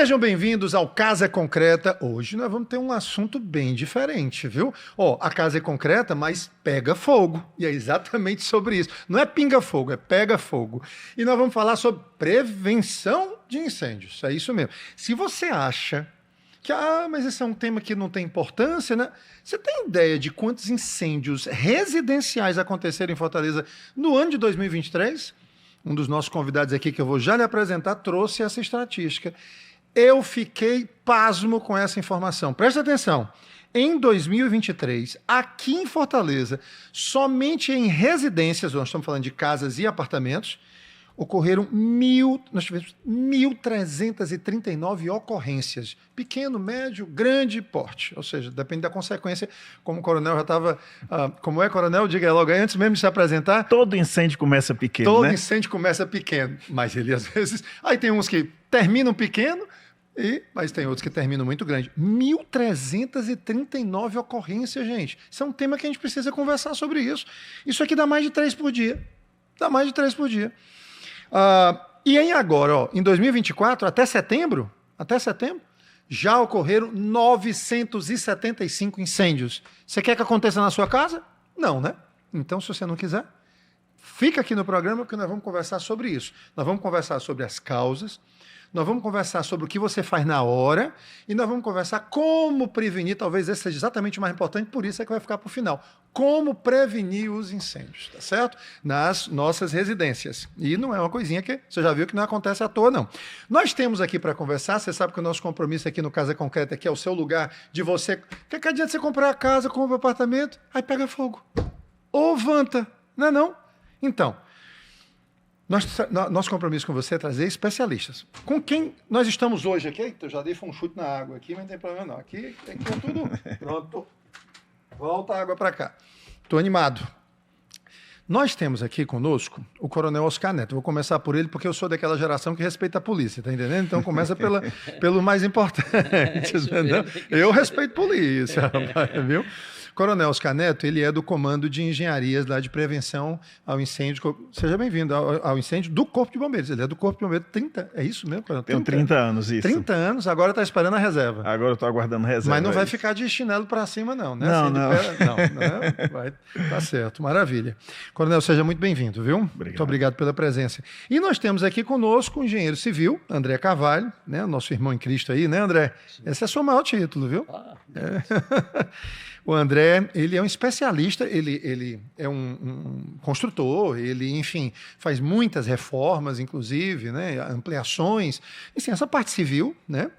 Sejam bem-vindos ao Casa é Concreta. Hoje nós vamos ter um assunto bem diferente, viu? A casa é concreta, mas pega fogo. E é exatamente sobre isso. Não é pinga fogo, é pega fogo. E nós vamos falar sobre prevenção de incêndios. É isso mesmo. Se você acha que, mas esse é um tema que não tem importância, né? Você tem ideia de quantos incêndios residenciais aconteceram em Fortaleza no ano de 2023? Um dos nossos convidados aqui, que eu vou já lhe apresentar, trouxe essa estatística. Eu fiquei pasmo com essa informação. Presta atenção. Em 2023, aqui em Fortaleza, somente em residências, nós estamos falando de casas e apartamentos, ocorreram 1.339 ocorrências. Pequeno, médio, grande porte. Ou seja, depende da consequência. Como o coronel já estava... como é, coronel? Diga aí logo aí, antes mesmo de se apresentar. Todo incêndio começa pequeno, Todo incêndio começa pequeno. Mas ele, às vezes... Aí tem uns que terminam pequeno, mas tem outros que terminam muito grande. 1.339 ocorrências, gente. Isso é um tema que a gente precisa conversar sobre isso. Isso aqui dá mais de 3 por dia. Dá mais de 3 por dia. E agora, em 2024, até setembro, já ocorreram 975 incêndios. Você quer que aconteça na sua casa? Não, né? Então, se você não quiser, fica aqui no programa, porque nós vamos conversar sobre isso. Nós vamos conversar sobre as causas, nós vamos conversar sobre o que você faz na hora e nós vamos conversar como prevenir, talvez esse seja exatamente o mais importante, por isso é que vai ficar para o final. Como prevenir os incêndios, tá certo? Nas nossas residências. E não é uma coisinha que você já viu que não acontece à toa, não. Nós temos aqui para conversar, você sabe que o nosso compromisso aqui no Casa Concreta é o seu lugar de você... Que adianta você comprar a casa, compra o apartamento, aí pega fogo. Ou vanta, não é não? Então... Nosso compromisso com você é trazer especialistas. Com quem nós estamos hoje aqui? Eita, eu já dei um chute na água aqui, mas não tem problema não. Aqui é tudo pronto. Volta a água para cá. Estou animado. Nós temos aqui conosco o coronel Oscar Neto. Vou começar por ele, porque eu sou daquela geração que respeita a polícia, tá entendendo? Então começa pelo mais importante. Eu respeito polícia, rapaz, viu? Coronel Oscar Neto, ele é do Comando de Engenharias lá de Prevenção ao Incêndio. Seja bem-vindo ao incêndio do Corpo de Bombeiros. Ele é do Corpo de Bombeiros 30, é isso mesmo, Coronel? Tenho 30 anos, isso. 30 anos, agora está esperando a reserva. Agora eu estou aguardando a reserva. Mas não vai ficar de chinelo para cima, não, né? Não, assim, não. Tá certo, maravilha. Coronel, seja muito bem-vindo, viu? Obrigado. Muito obrigado pela presença. E nós temos aqui conosco o engenheiro civil, André Carvalho, né? Nosso irmão em Cristo aí, né, André? Sim. Esse é o seu maior título, viu? O André, ele é um especialista, ele é um construtor, ele, enfim, faz muitas reformas, inclusive, né, ampliações, assim, essa parte civil, né?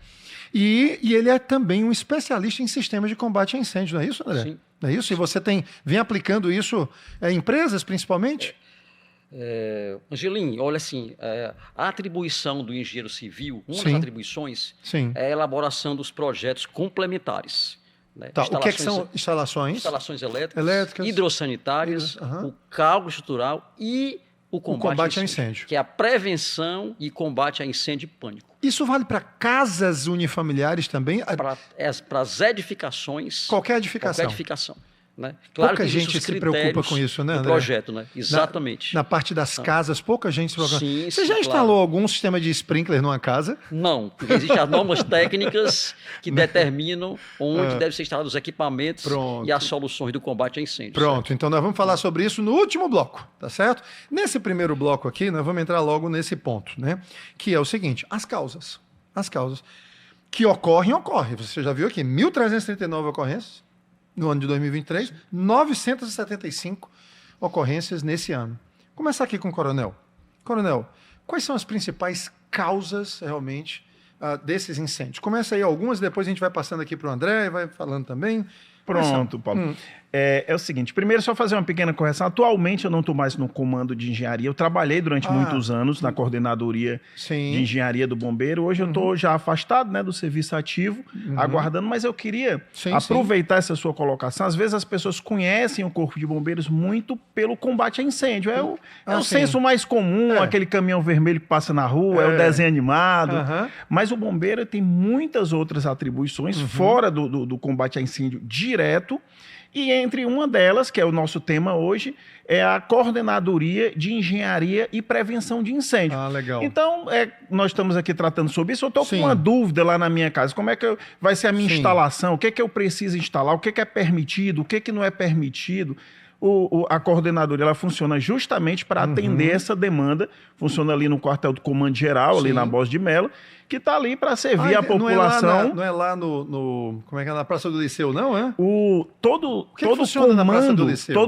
E ele é também um especialista em sistemas de combate a incêndio, não é isso, André? Sim. Não é isso? E você vem aplicando isso em empresas, principalmente? Angelim, olha assim, a atribuição do engenheiro civil, uma das atribuições é a elaboração dos projetos complementares. Né? Tá. O que são instalações? Instalações elétricas, hidrossanitárias, o cálculo estrutural e o combate ao incêndio, que é a prevenção e combate a incêndio e pânico. Isso vale para casas unifamiliares também? Para as edificações. Qualquer edificação. Né? Claro pouca que gente se preocupa com isso, né, André? Projeto, né? Exatamente. Na parte das casas, pouca gente se preocupa. Sim, Você já instalou algum sistema de sprinkler numa casa? Não, porque existem as normas técnicas que determinam onde devem ser instalados os equipamentos e as soluções do combate a incêndio. Pronto, então nós vamos falar sobre isso no último bloco, tá certo? Nesse primeiro bloco aqui, nós vamos entrar logo nesse ponto, né? Que é o seguinte, as causas. As causas que ocorrem. Você já viu aqui, 1.339 ocorrências no ano de 2023, 975 ocorrências nesse ano. Começar aqui com o Coronel. Coronel, quais são as principais causas, realmente, desses incêndios? Começa aí algumas, depois a gente vai passando aqui para o André e vai falando também. Pronto, Paulo. É o seguinte, primeiro só fazer uma pequena correção. Atualmente eu não estou mais no comando de engenharia. Eu trabalhei durante muitos anos na coordenadoria de engenharia do bombeiro. Hoje eu estou já afastado, né, do serviço ativo, aguardando, mas eu queria aproveitar essa sua colocação. Às vezes as pessoas conhecem o Corpo de Bombeiros muito pelo combate a incêndio. É o senso mais comum, aquele caminhão vermelho que passa na rua, é o desenho animado. Mas o bombeiro tem muitas outras atribuições fora do combate a incêndio direto, e entre uma delas, que é o nosso tema hoje, é a Coordenadoria de Engenharia e Prevenção de Incêndio. Ah, legal. Então, nós estamos aqui tratando sobre isso. Eu estou com uma dúvida lá na minha casa. Como é que vai ser a minha instalação? O que é que eu preciso instalar? O que é permitido? O que é que não é permitido? A coordenadoria ela funciona justamente para atender essa demanda. Funciona ali no quartel do Comando Geral, ali na Borges de Melo, que está ali para servir a população. Não é lá no como é que é, na Praça do Liceu, não é? Todo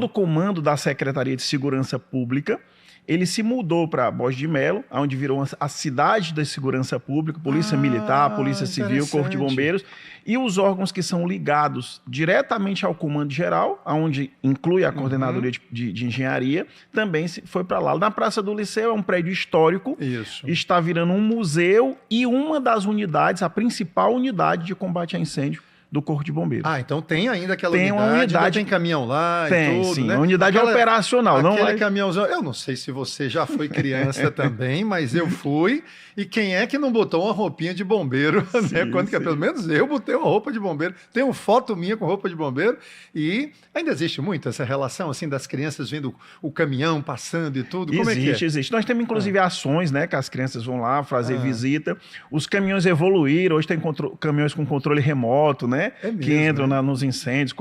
comando da Secretaria de Segurança Pública, ele se mudou para Borges de Melo, onde virou a cidade da segurança pública, Polícia Militar, Polícia Civil, Corpo de Bombeiros, e os órgãos que são ligados diretamente ao Comando Geral, onde inclui a Coordenadoria de Engenharia, também foi para lá. Na Praça do Liceu é um prédio histórico, está virando um museu e uma das unidades, a principal unidade de combate a incêndio do Corpo de Bombeiros. Ah, então tem ainda aquela unidade, tem caminhão lá tem, e tudo, sim, né? Unidade operacional. Aquele caminhãozão, eu não sei se você já foi criança também, mas eu fui, e quem é que não botou uma roupinha de bombeiro, né? Quando que, pelo menos eu botei uma roupa de bombeiro, tenho foto minha com roupa de bombeiro, e ainda existe muito essa relação, assim, das crianças vendo o caminhão passando e tudo, como Existe. Nós temos, inclusive, ações, né, que as crianças vão lá fazer visita, os caminhões evoluíram, hoje tem caminhões com controle remoto, né? Que entram nos incêndios,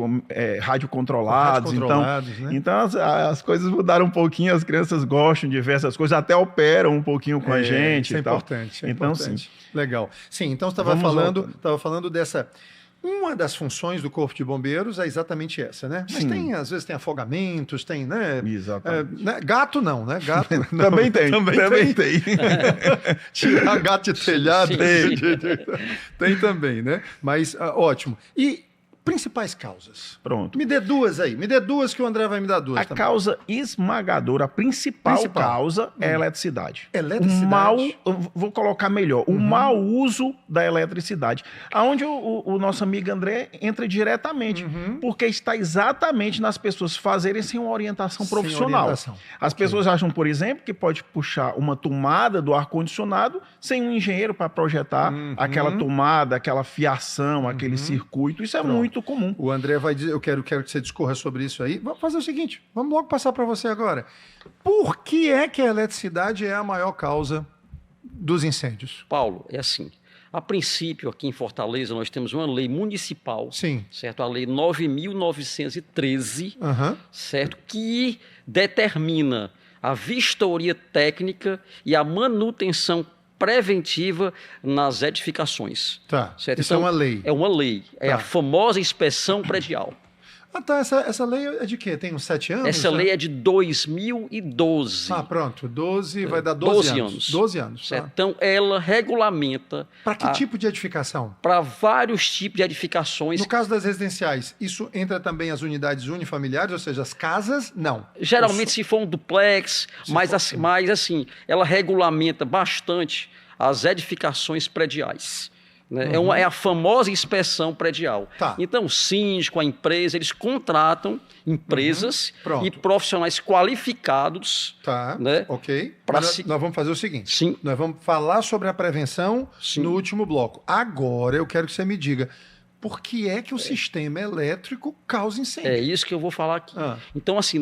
rádio controlados. Então as coisas mudaram um pouquinho, as crianças gostam de ver essas coisas, até operam um pouquinho com a gente. Isso é importante. Então, sim. Legal. Sim, então você estava falando dessa. Uma das funções do Corpo de Bombeiros é exatamente essa, né? Mas às vezes tem afogamentos, tem, né? Exatamente. Né? Gato não, né? Gato não. Também tem. Tirar gato de telhado. Tem também, né? Mas, ótimo. E principais causas? Pronto. Me dê duas aí. Me dê duas que o André vai me dar duas. A causa esmagadora, a principal causa é a eletricidade. Vou colocar melhor, o mau uso da eletricidade. Aonde o nosso amigo André entra diretamente, porque está exatamente nas pessoas fazerem sem uma orientação profissional. As pessoas acham, por exemplo, que pode puxar uma tomada do ar-condicionado sem um engenheiro para projetar aquela tomada, aquela fiação, aquele circuito. Isso é muito comum. O André vai dizer, eu quero que você discorra sobre isso aí. Vamos fazer o seguinte, vamos logo passar para você agora. Por que é que a eletricidade é a maior causa dos incêndios? Paulo, é assim. A princípio, aqui em Fortaleza, nós temos uma lei municipal, certo? A lei 9.913, certo? Que determina a vistoria técnica e a manutenção preventiva nas edificações. Tá, certo? Isso então, é uma lei. É uma lei, é a famosa inspeção predial. Ah, tá, essa lei é de quê? Tem uns 7 anos? Essa lei é de 2012. Ah, pronto, 12, vai dar 12 anos. 12 anos. Certo? Tá. Então, ela regulamenta... Para que tipo de edificação? Para vários tipos de edificações. No caso das residenciais, isso entra também as unidades unifamiliares, ou seja, as casas? Não. Geralmente, se for um duplex, mas assim, ela regulamenta bastante as edificações prediais. Né? É a famosa inspeção predial. Tá. Então, o síndico, a empresa, eles contratam empresas e profissionais qualificados. Tá, né? Ok. Nós vamos fazer o seguinte. Nós vamos falar sobre a prevenção no último bloco. Agora, eu quero que você me diga, por que é que o sistema elétrico causa incêndio? É isso que eu vou falar aqui. Então, assim,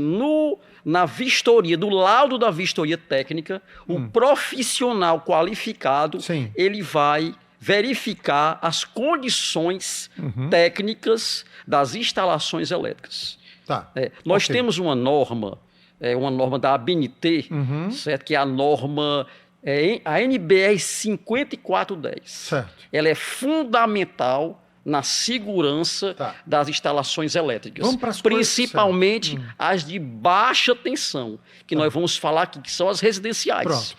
na vistoria, do laudo da vistoria técnica, o profissional qualificado, ele vai verificar as condições técnicas das instalações elétricas. Tá. Nós temos uma norma da ABNT, certo? Que é a norma, a NBR 5410. Certo. Ela é fundamental na segurança das instalações elétricas. Principalmente as de baixa tensão, que nós vamos falar aqui, que são as residenciais. Pronto.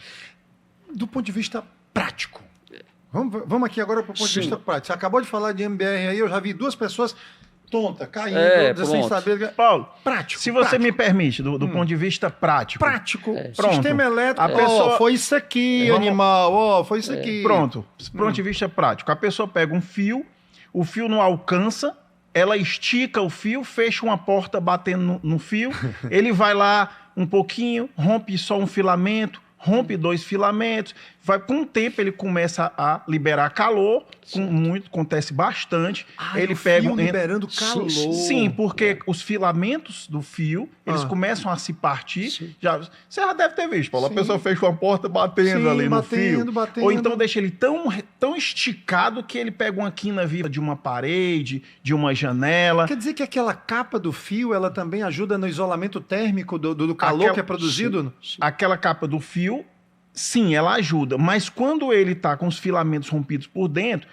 Do ponto de vista prático, vamos aqui agora para o ponto de vista prático. Você acabou de falar de MBR aí, eu já vi 2 pessoas tontas, caindo, sem saber. Paulo, prático. Se você me permite, do ponto de vista prático. Pronto. Sistema elétrico. A pessoa... foi isso aqui, animal. Foi isso aqui. Pronto. Do ponto de vista prático. A pessoa pega um fio, o fio não alcança, ela estica o fio, fecha uma porta batendo no fio, ele vai lá um pouquinho, rompe só um filamento, rompe 2 filamentos, com o tempo ele começa a liberar calor, acontece bastante. Ele pega liberando calor. Sim, porque os filamentos do fio, eles começam a se partir. Você já deve ter visto, Paulo. A pessoa fecha uma porta batendo ali no fio. Ou então deixa ele tão esticado que ele pega uma quina viva de uma parede, de uma janela. Quer dizer que aquela capa do fio, ela também ajuda no isolamento térmico do calor que é produzido? Sim. Aquela capa do fio, sim, ela ajuda. Mas quando ele está com os filamentos rompidos por dentro,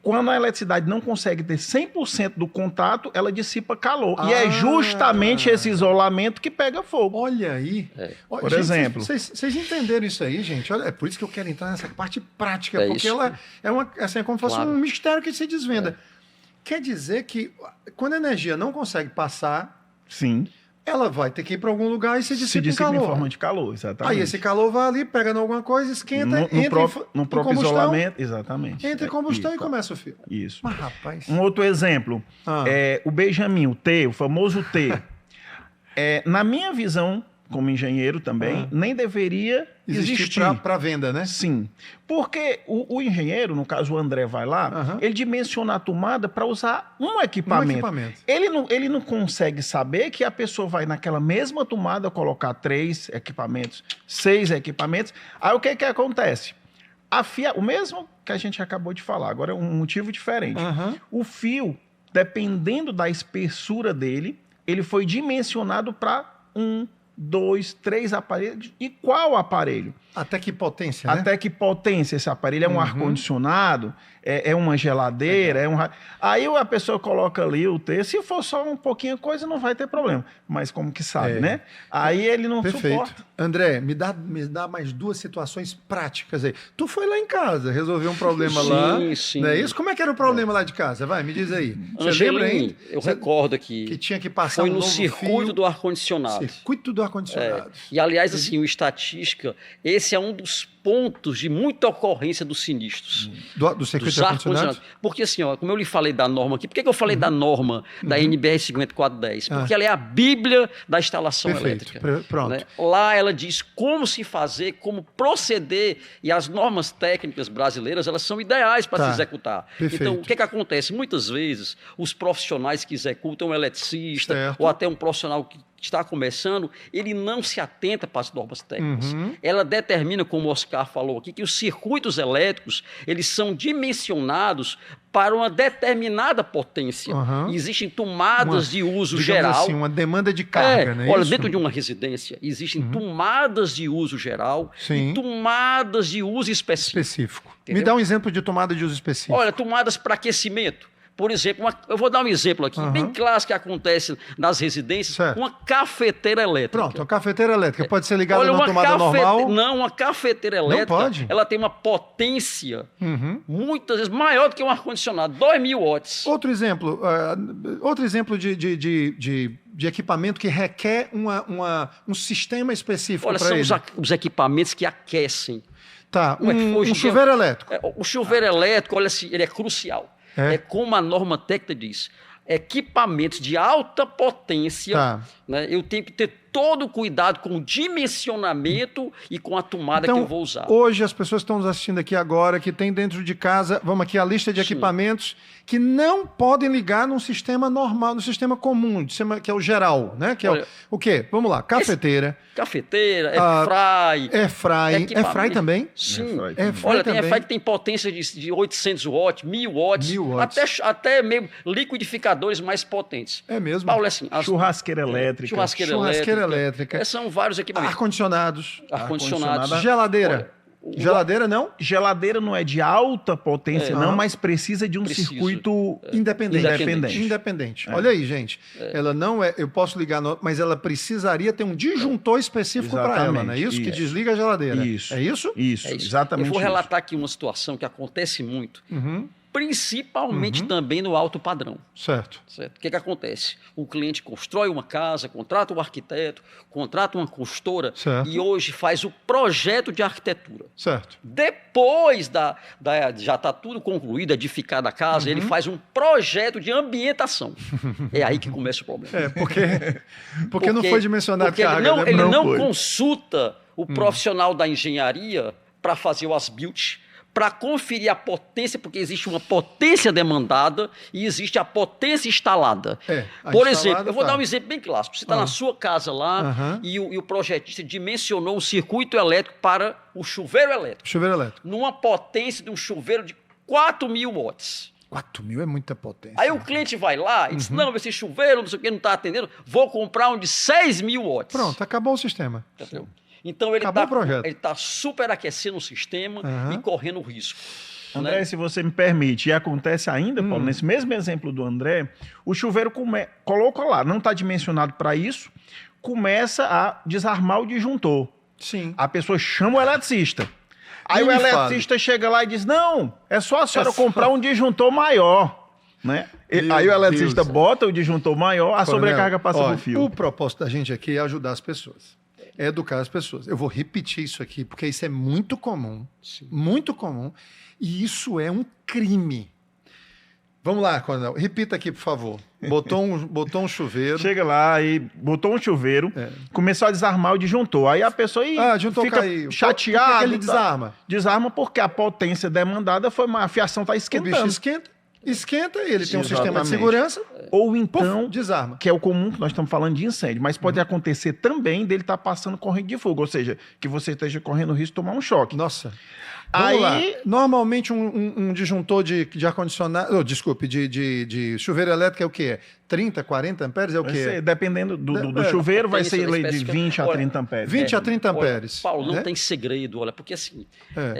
quando a eletricidade não consegue ter 100% do contato, ela dissipa calor. E é justamente esse isolamento que pega fogo. Olha aí. Por exemplo. Vocês entenderam isso aí, gente? Olha, é por isso que eu quero entrar nessa parte prática, porque ela é como se fosse um mistério que se desvenda. Quer dizer que quando a energia não consegue passar... Sim. Ela vai ter que ir para algum lugar e se dissipa em calor. Em forma de calor, exatamente. Aí esse calor vai ali, pega em alguma coisa, esquenta, no próprio isolamento, exatamente. Entra em combustão e começa o fio. Isso. Mas, rapaz... Um outro exemplo, o Benjamin, o T, o famoso T. Na minha visão, como engenheiro também, nem deveria existir. Para venda, né? Sim. Porque o engenheiro, no caso o André vai lá, ele dimensiona a tomada para usar um equipamento. Ele não consegue saber que a pessoa vai naquela mesma tomada colocar 3 equipamentos, 6 equipamentos. Aí o que acontece? O mesmo que a gente acabou de falar, agora é um motivo diferente. O fio, dependendo da espessura dele, ele foi dimensionado para 1, 2, 3 aparelhos. E qual aparelho? Até que potência, né? Até que potência esse aparelho? É um ar-condicionado? É uma geladeira? Aí a pessoa coloca ali o T. Se for só um pouquinho coisa, não vai ter problema. Mas como que sabe, né? Aí ele não suporta. André, me dá mais 2 situações práticas aí. Tu foi lá em casa, resolveu um problema lá. Sim. Não é isso? Como é que era o problema lá de casa? Vai, me diz aí. Você lembra aí? Eu recordo que tinha que passar foi no circuito do ar-condicionado. Circuito do ar-condicionado. E aliás, assim, o estatística, esse é um dos pontos de muita ocorrência dos sinistros. Do circuito do ar-condicionado? Porque assim, como eu lhe falei da norma aqui, por que eu falei da norma da NBR 5410? Porque ela é a bíblia da instalação elétrica. Pronto. Né? Lá ela diz como se fazer, como proceder, e as normas técnicas brasileiras, elas são ideais para se executar. Perfeito. Então, o que acontece? Muitas vezes, os profissionais que executam, um eletricista, ou até um profissional que está começando, ele não se atenta para as normas técnicas. Ela determina, como o Oscar falou aqui, que os circuitos elétricos, eles são dimensionados para uma determinada potência. Existem tomadas de uso geral. Assim, uma demanda de carga, não é olha, isso? dentro de uma residência, existem tomadas de uso geral e tomadas de uso específico. Me dá um exemplo de tomada de uso específico. Olha, tomadas para aquecimento. Por exemplo, eu vou dar um exemplo aqui, bem clássico que acontece nas residências, uma cafeteira elétrica. Pronto, uma cafeteira elétrica pode ser ligada numa tomada normal? Não, uma cafeteira elétrica, não pode. Ela tem uma potência muitas vezes maior do que um ar-condicionado, 2.000 watts. Outro exemplo de equipamento que requer um sistema específico para ele. Olha, são os equipamentos que aquecem. Tá, um chuveiro elétrico. O chuveiro elétrico, olha assim, ele é crucial. É como a norma técnica diz, equipamentos de alta potência, né, eu tenho que ter todo o cuidado com o dimensionamento e com a tomada que eu vou usar. Hoje as pessoas estão nos assistindo aqui agora, que tem dentro de casa, vamos aqui, a lista de equipamentos que não podem ligar num sistema normal, no sistema comum, que é o geral, né? Que é o quê? Vamos lá, cafeteira. Cafeteira, airfry. Airfry também? Sim. Olha, tem airfry que tem potência de 800 watts, 1.000 watts, até mesmo liquidificadores mais potentes. É mesmo? Paulo, assim, churrasqueira elétrica. Churrasqueira elétrica. São vários equipamentos. Ar-condicionados. Geladeira. Geladeira não? Geladeira não é de alta potência, não, mas precisa de um circuito independente. Olha aí, gente. Ela não é... Eu posso ligar, mas ela precisaria ter um disjuntor específico para ela, não é isso? Que desliga a geladeira. Isso. É isso? Isso, exatamente. Eu vou relatar aqui uma situação que acontece muito. Principalmente também no alto padrão. Certo. O que acontece? O cliente constrói uma casa, contrata um arquiteto, contrata uma consultora e hoje faz o projeto de arquitetura. Certo. Depois já está tudo concluído, edificada a casa, ele faz um projeto de ambientação. É aí que começa o problema. Porque não foi dimensionado carga. Ele não consulta o profissional da engenharia para fazer o as-built, para conferir a potência, porque existe uma potência demandada e existe a potência instalada. Por exemplo, eu vou dar um exemplo bem clássico. Você está na sua casa lá e o projetista dimensionou um circuito elétrico para o chuveiro elétrico. Chuveiro elétrico. Numa potência de um chuveiro de 4.000 watts. 4.000 é muita potência. Aí o cliente vai lá e diz, não, esse chuveiro, não sei o que, não está atendendo, vou comprar um de 6.000 watts. Pronto, acabou o sistema. Entendeu? Então ele está superaquecendo o sistema e correndo risco. André, né? Se você me permite, e acontece ainda, Paulo, nesse mesmo exemplo do André, o chuveiro coloca lá, não está dimensionado para isso, começa a desarmar o disjuntor. Sim. A pessoa chama o eletricista. Aí o eletricista chega lá e diz, não, é só a senhora comprar um disjuntor maior. Né? Aí o eletricista bota o disjuntor maior, a sobrecarga passa pro fio. O propósito da gente aqui é ajudar as pessoas. É educar as pessoas. Eu vou repetir isso aqui, porque isso é muito comum. Sim. Muito comum. E isso é um crime. Vamos lá, Coronel. Repita aqui, por favor. Botou um chuveiro. Chega lá e botou um chuveiro, começou a desarmar o disjuntor. Aí a pessoa fica chateada. Por que ele desarma? Desarma porque a potência demandada foi a fiação está esquentando. O bicho esquenta, ele tem um sistema de segurança. Ou então, desarma. Que é o comum, que nós estamos falando de incêndio, mas pode acontecer também dele estar passando corrente de fogo, ou seja, que você esteja correndo o risco de tomar um choque. Nossa. Aí, normalmente um disjuntor de ar-condicionado, de chuveiro elétrico é o quê? 30, 40 amperes é o quê? Dependendo do chuveiro, vai ser de 20 a 30 amperes. 20 a 30 amperes. Paulo, não tem segredo, olha, porque assim,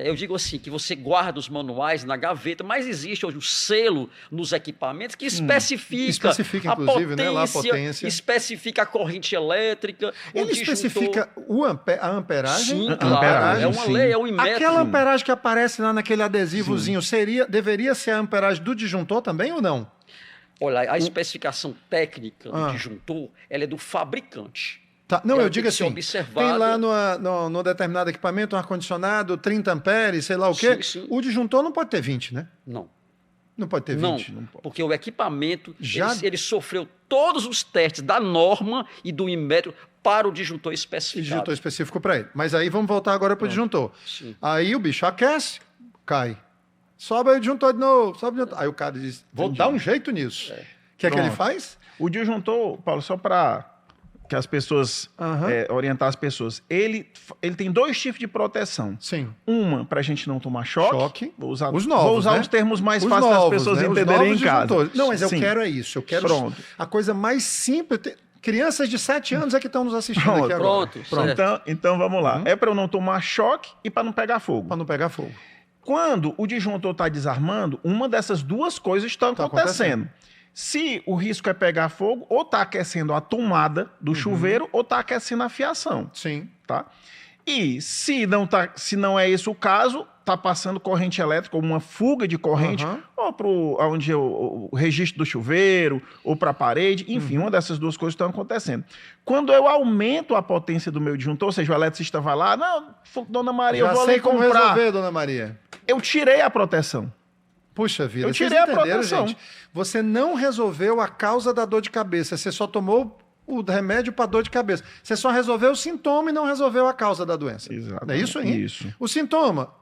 eu digo assim, que você guarda os manuais na gaveta, mas existe hoje o selo nos equipamentos que especifica a inclusive, potência, né, lá a potência, especifica a corrente elétrica. Ele especifica a amperagem? Sim, claro, é uma lei, é um metro. Aquela amperagem que aparece lá naquele adesivozinho, deveria ser a amperagem do disjuntor também ou não? Olha, a especificação técnica do disjuntor, ela é do fabricante. Tá. Não, eu digo assim, tem lá no determinado equipamento um ar-condicionado, 30 amperes, sei lá o quê. Sim. O disjuntor não pode ter 20, né? Não. Não pode ter 20? Não, porque o equipamento, ele sofreu todos os testes da norma e do Inmetro para o disjuntor especificado. Disjuntor específico para ele. Mas aí vamos voltar agora para o disjuntor. Sim. Aí o bicho aquece, cai. Sobe aí o disjuntor de novo, sobe o disjuntor. Aí o cara diz, vou dar um jeito nisso. O que é que ele faz? O disjuntor, Paulo, só para que as pessoas, orientar as pessoas, ele tem dois tipos de proteção. Sim. Uma, para a gente não tomar choque. Vou usar os termos mais fáceis para as pessoas entenderem em casa. Não, mas eu quero isso. Eu quero a coisa mais simples. Crianças de 7 anos é que estão nos assistindo aqui agora. Pronto. Então vamos lá. É para eu não tomar choque e para não pegar fogo. Para não pegar fogo. Quando o disjuntor está desarmando, uma dessas duas coisas está acontecendo. Se o risco é pegar fogo, ou está aquecendo a tomada do chuveiro, ou está aquecendo a fiação. Sim. Tá? E se não é esse o caso, está passando corrente elétrica, ou uma fuga de corrente, ou para onde o registro do chuveiro, ou para a parede, enfim, uma dessas duas coisas estão acontecendo. Quando eu aumento a potência do meu disjuntor, ou seja, o eletricista vai lá, não, dona Maria, eu vou ali comprar. Já sei como resolver, dona Maria. Eu tirei a proteção. Puxa vida, eu tirei a proteção. Gente? Você não resolveu a causa da dor de cabeça, você só tomou o remédio para dor de cabeça. Você só resolveu o sintoma e não resolveu a causa da doença. Exato. É isso aí? Isso. O sintoma,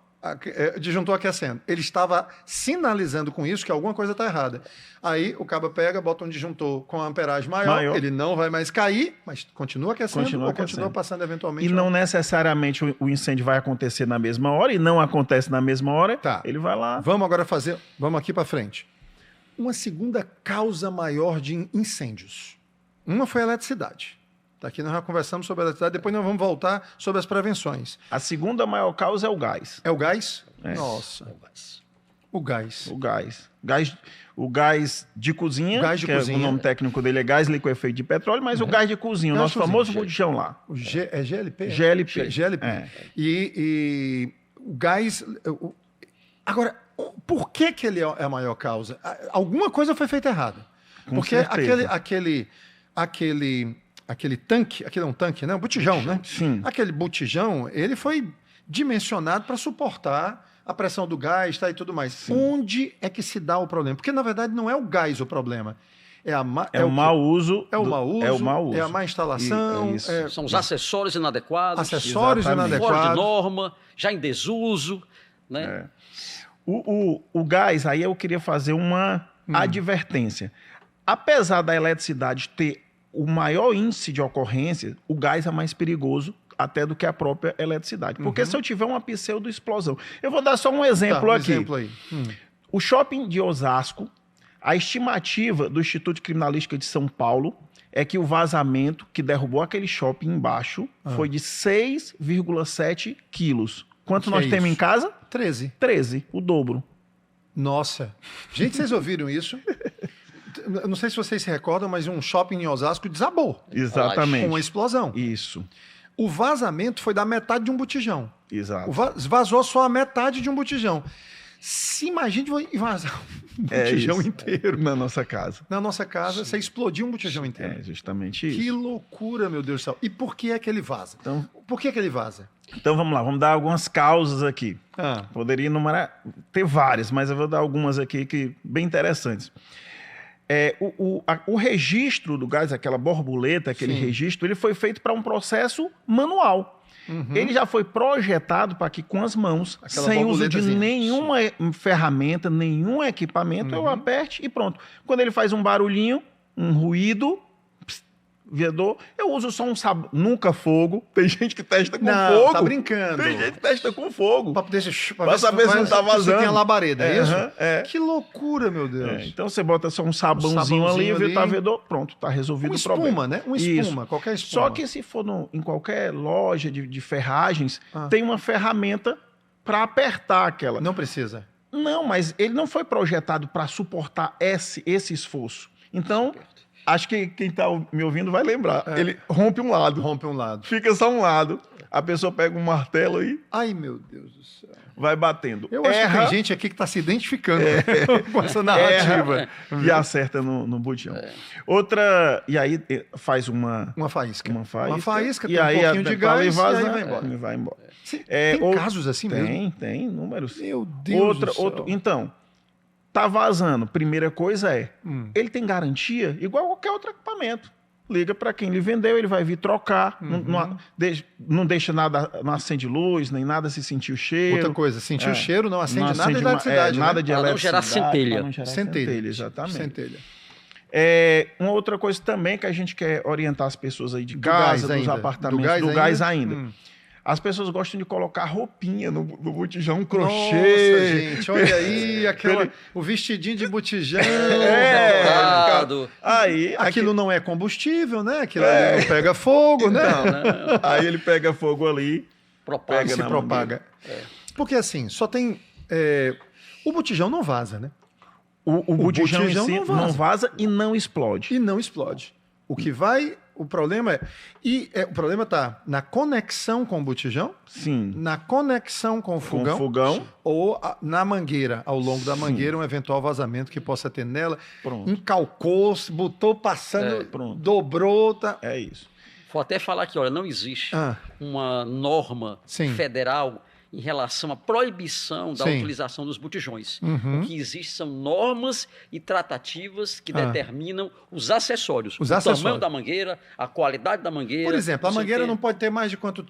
disjuntor aquecendo, ele estava sinalizando com isso que alguma coisa está errada. Aí o cabo pega, bota um disjuntor com a amperagem maior, ele não vai mais cair, mas continua aquecendo continua passando eventualmente. E não necessariamente o incêndio vai acontecer na mesma hora, e não acontece na mesma hora, ele vai lá. Vamos aqui para frente. Uma segunda causa maior de incêndios. Uma foi a eletricidade. Aqui nós já conversamos sobre a eletricidade, depois nós vamos voltar sobre as prevenções. A segunda maior causa é o gás. É o gás? Nossa. O gás. O gás de cozinha, o nome técnico dele é gás liquefeito de petróleo, mas o gás de cozinha, o nosso famoso botijão lá. É GLP? GLP. E o gás... Agora, por que ele é a maior causa? Alguma coisa foi feita errada. Porque aquele tanque, aquele é um tanque, né? Um botijão, né? Sim. Aquele botijão, ele foi dimensionado para suportar a pressão do gás e tudo mais. Sim. Onde é que se dá o problema? Porque, na verdade, não é o gás o problema. É o mau uso. É o mau uso. É a má instalação. São os acessórios inadequados. Acessórios inadequados. Fora de norma, já em desuso. Né? O gás, aí eu queria fazer uma advertência. Apesar da eletricidade ter o maior índice de ocorrência, o gás é mais perigoso até do que a própria eletricidade. Porque se eu tiver uma pseudo-explosão... Eu vou dar só um exemplo aqui. Exemplo aí. O shopping de Osasco, a estimativa do Instituto de Criminalística de São Paulo é que o vazamento que derrubou aquele shopping embaixo foi de 6,7 quilos. Quanto nós temos em casa? 13. 13, o dobro. Nossa. Gente, vocês ouviram isso? Eu não sei se vocês se recordam, mas um shopping em Osasco desabou. Exatamente. Com uma explosão. Isso. O vazamento foi da metade de um botijão. Exato. Vazou só a metade de um botijão. Se imagine vazar um botijão inteiro. Na nossa casa. Na nossa casa, você explodiu um botijão inteiro. É justamente isso. Que loucura, meu Deus do céu. E por que é que ele vaza? Então, por que é que ele vaza? Então vamos lá, vamos dar algumas causas aqui. Poderia enumerar, ter várias, mas eu vou dar algumas aqui que bem interessantes. O registro do gás, aquela borboleta, aquele registro, ele foi feito para um processo manual. Ele já foi projetado para que com as mãos, sem uso de nenhuma ferramenta, nenhum equipamento, eu aperte e pronto. Quando ele faz um barulhinho, um ruído, viador, eu uso só um sabão, nunca fogo. Tem gente que testa com fogo. Tá brincando. Tem gente que testa com fogo. Pra saber se não tá vazando. Tem a labareda, é isso? Que loucura, meu Deus. Então você bota só um sabãozinho ali, viador, pronto, tá resolvido o problema. Espuma, né? Espuma, qualquer espuma. Só que se for em qualquer loja de ferragens, tem uma ferramenta para apertar aquela. Não precisa. Não, mas ele não foi projetado para suportar esse esforço. Então, acho que quem está me ouvindo vai lembrar. Ele rompe um lado. Rompe um lado. Fica só um lado. A pessoa pega um martelo e... Ai, meu Deus do céu. Vai batendo. Eu acho que tem gente aqui que está se identificando com essa narrativa. E acerta no botijão. Outra... E aí faz uma faísca. Uma faísca, e tem aí um pouquinho de gás e vaza, aí vai embora. Vai embora. Tem casos assim mesmo? Tem números. Meu Deus do céu. Então... Tá vazando. Primeira coisa ele tem garantia igual a qualquer outro equipamento. Liga para quem lhe vendeu, ele vai vir trocar. Não deixa nada, não acende luz, nem nada se sentir o cheiro. Outra coisa, sentir o cheiro não acende nada de eletricidade. Nada de eletricidade. Não gerar centelha. Não gerar centelha, exatamente. Centelha. Uma outra coisa também que a gente quer orientar as pessoas aí de casa, dos apartamentos, do gás ainda. As pessoas gostam de colocar roupinha no botijão, um crochê. Nossa, gente, olha aí, o vestidinho de botijão. Aquilo não é combustível, né? Aquilo ali não pega fogo, né? Não. Aí ele pega fogo ali, se propaga. Porque assim, só tem... o botijão não vaza, né? O botijão em si não vaza e não explode. O que vai... O problema o problema está na conexão com o botijão, na conexão com o fogão, ou na mangueira, ao longo da mangueira, um eventual vazamento que possa ter nela. Encalcou, botou passando, dobrou. Tá. É isso. Vou até falar que, olha, não existe uma norma federal em relação à proibição da utilização dos botijões. O que existe são normas e tratativas que determinam os acessórios. O tamanho da mangueira, a qualidade da mangueira. Por exemplo, a mangueira não pode ter mais de quantos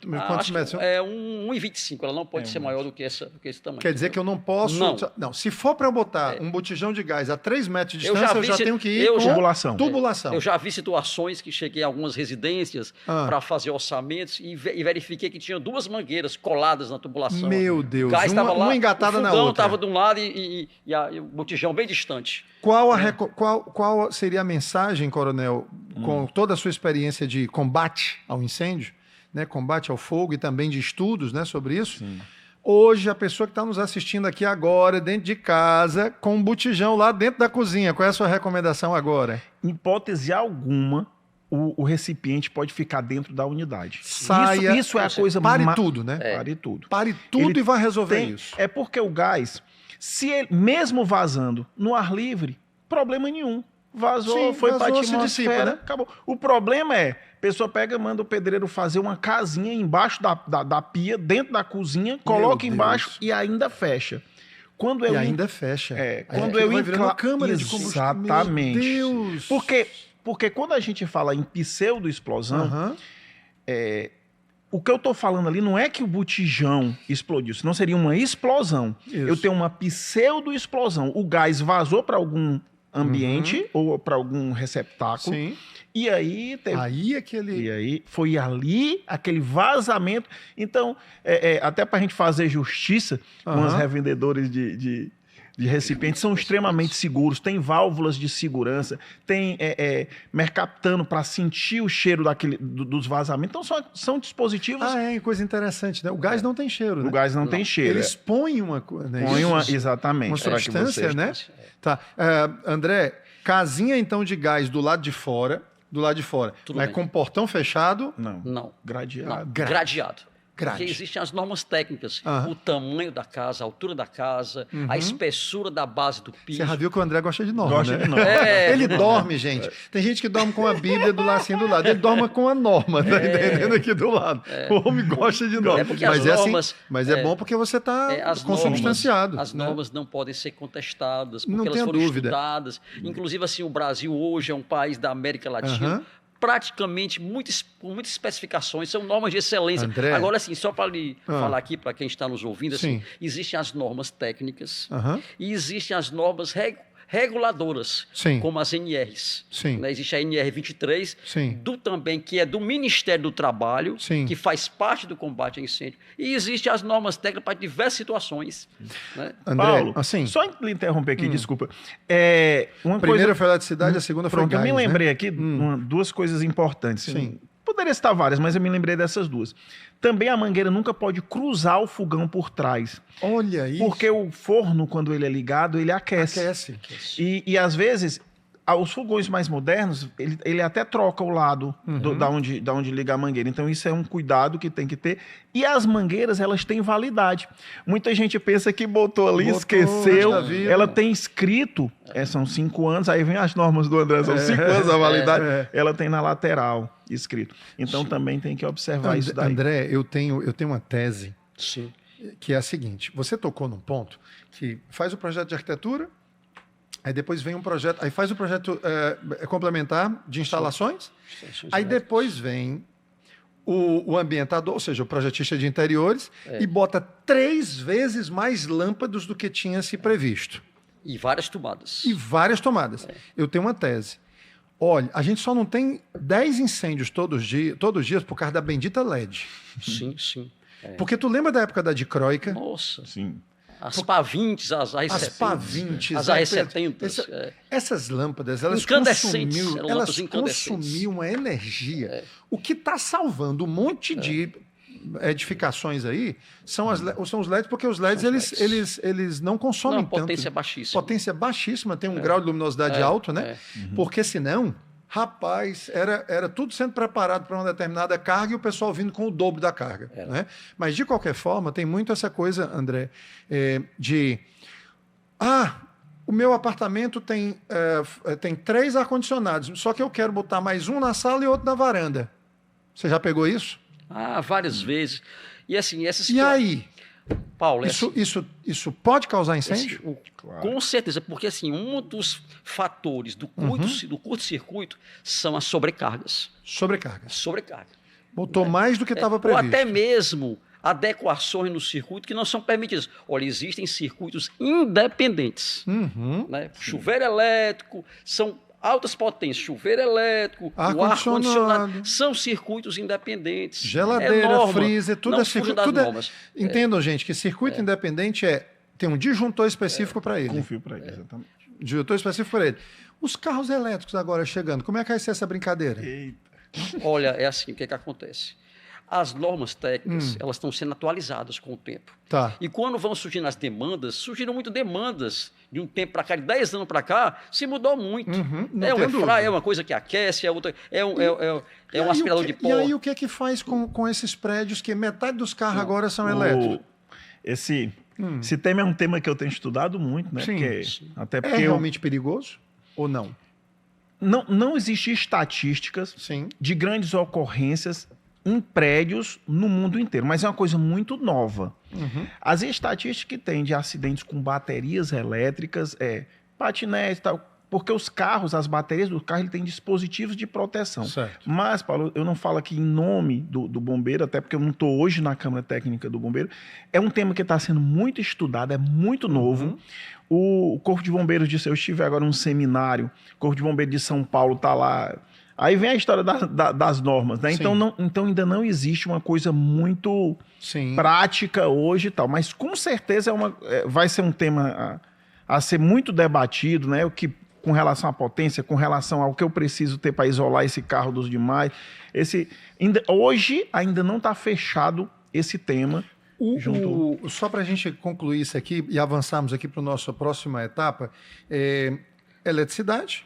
metros? É 1,25. Ela não pode ser maior do que esse tamanho. Quer dizer que eu não posso... Não, se for para eu botar um botijão de gás a 3 metros de distância, eu já tenho que ir com tubulação. Eu já vi situações que cheguei a algumas residências para fazer orçamentos e verifiquei que tinha 2 mangueiras coladas na tubulação. Meu Deus, uma engatada na outra. O fogão estava de um lado e o botijão bem distante. Qual seria a mensagem, coronel, com toda a sua experiência de combate ao incêndio, né, combate ao fogo e também de estudos, né, sobre isso? Sim. Hoje, a pessoa que está nos assistindo aqui agora, dentro de casa, com um botijão lá dentro da cozinha, qual é a sua recomendação agora? Em hipótese alguma, o recipiente pode ficar dentro da unidade. Saia, isso é a coisa mais... Pare tudo, né? Pare tudo. Pare tudo e vai resolver isso. É porque o gás, se ele, mesmo vazando no ar livre, problema nenhum. vazou, foi para a atmosfera, dissipa, né? acabou. O problema é, a pessoa pega, manda o pedreiro fazer uma casinha embaixo da pia, dentro da cozinha, coloca embaixo e ainda fecha. Quando eu ainda fecha. Quando eu câmara de combustão. Exatamente. Meu Deus. Porque quando a gente fala em pseudo-explosão, o que eu estou falando ali não é que o botijão explodiu, senão seria uma explosão. Isso. Eu tenho uma pseudo-explosão. O gás vazou para algum ambiente ou para algum receptáculo. Sim. E aí foi ali aquele vazamento. Então, até para a gente fazer justiça com os revendedores de recipientes, são extremamente seguros, tem válvulas de segurança, tem mercaptano para sentir o cheiro dos vazamentos. Então, são dispositivos... coisa interessante, né? O gás não tem cheiro, né? O gás não tem cheiro. Eles põem uma... Né? Exatamente. Uma substância, né? Tá. André, casinha, então, de gás do lado de fora... Mas com portão fechado? Não. Gradeado. Gradeado. Porque existem as normas técnicas, o tamanho da casa, a altura da casa, a espessura da base do piso. Você já viu que o André gosta de norma, gosta né? de norma. Ele dorme, gente. Tem gente que dorme com a Bíblia do lacinho do lado. Ele dorme com a norma, tá entendendo aqui do lado. O homem gosta de norma. Mas normas, mas é bom porque você está consubstanciado. As normas não podem ser contestadas, porque elas foram estudadas. Inclusive, assim, o Brasil hoje é um país da América Latina, praticamente com muitas especificações, são normas de excelência. André, agora, assim, só para lhe falar aqui, para quem está nos ouvindo, assim, existem as normas técnicas e existem as normas reguladoras, como as NRs. Né? Existe a NR 23, que é do Ministério do Trabalho, que faz parte do combate a incêndio. E existem as normas técnicas para diversas situações. Né? André, Paulo, só lhe interromper aqui, desculpa. A primeira foi a eletricidade, a segunda foi gás, eu me lembrei aqui duas coisas importantes. Poderia citar várias, mas eu me lembrei dessas duas. Também a mangueira nunca pode cruzar o fogão por trás. Olha isso. Porque o forno, quando ele é ligado, ele aquece. E às vezes, os fogões mais modernos, ele até troca o lado da onde liga a mangueira. Então, isso é um cuidado que tem que ter. E as mangueiras, elas têm validade. Muita gente pensa que botou ali, esqueceu. Ela tem escrito, são 5 anos, aí vem as normas do André, são 5 anos a validade. Ela tem na lateral escrito. Então, também tem que observar isso daí. André, eu tenho uma tese que é a seguinte. Você tocou num ponto que faz o projeto de arquitetura, aí depois vem um projeto, aí faz o projeto complementar de instalações, aí depois vem o ambientador, ou seja, o projetista de interiores, e bota 3 vezes mais lâmpadas do que tinha se previsto. E várias tomadas. Eu tenho uma tese. Olha, a gente só não tem 10 incêndios todos os dias por causa da bendita LED. Sim. Porque tu lembra da época da dicróica? Nossa. Sim. As PA20, as AR70. As PA20, as AR70. Essas lâmpadas, elas consumiam uma energia. O que está salvando um monte de edificações aí são os LEDs, porque os LEDs eles não consomem tanto. Potência baixíssima. Potência baixíssima, tem um grau de luminosidade alto, né? Porque senão, rapaz, era tudo sendo preparado para uma determinada carga e o pessoal vindo com o dobro da carga. Né? Mas, de qualquer forma, tem muito essa coisa, André, o meu apartamento tem 3 ar-condicionados, só que eu quero botar mais um na sala e outro na varanda. Você já pegou isso? Várias vezes. E assim, essa situação... E aí? Paulo, isso pode causar incêndio? Claro. Com certeza, porque assim, um dos fatores do curto-circuito são as sobrecargas. Sobrecarga. Botou né? mais do que estava previsto. Ou até mesmo adequações no circuito que não são permitidas. Olha, existem circuitos independentes. Né? Chuveiro elétrico, são altas potências, chuveiro elétrico, o ar-condicionado, são circuitos independentes. Geladeira, freezer, tudo não é circuito. Normas. Entendam, gente, que circuito independente tem um disjuntor específico para ele. Com fio para ele, exatamente. Disjuntor específico para ele. Os carros elétricos agora chegando, como é que vai ser essa brincadeira? Eita. Olha, é assim, o que acontece? As normas técnicas, elas estão sendo atualizadas com o tempo. Tá. E quando vão surgindo as demandas, surgiram muitas demandas de um tempo para cá, de 10 anos para cá, se mudou muito. É uma coisa que aquece, outra é um aspirador de pó. E aí o que é que faz com esses prédios que metade dos carros agora são elétricos? Esse tema é um tema que eu tenho estudado muito, né? Sim. Até porque realmente perigoso ou não? não existem estatísticas de grandes ocorrências em prédios no mundo inteiro, mas é uma coisa muito nova. As estatísticas que tem de acidentes com baterias elétricas, patinete e tal, porque os carros, as baterias do carro, ele tem dispositivos de proteção. Certo. Mas, Paulo, eu não falo aqui em nome do bombeiro, até porque eu não estou hoje na Câmara Técnica do Bombeiro. É um tema que está sendo muito estudado, é muito novo. O Corpo de Bombeiros disse, eu estive agora num seminário, o Corpo de Bombeiros de São Paulo está lá. Aí vem a história das normas, né? Então ainda não existe uma coisa muito prática hoje e tal. Mas com certeza vai ser um tema a ser muito debatido, né? Com relação à potência, com relação ao que eu preciso ter para isolar esse carro dos demais. Hoje ainda não está fechado esse tema. Só para a gente concluir isso aqui e avançarmos aqui para a nossa próxima etapa, eletricidade,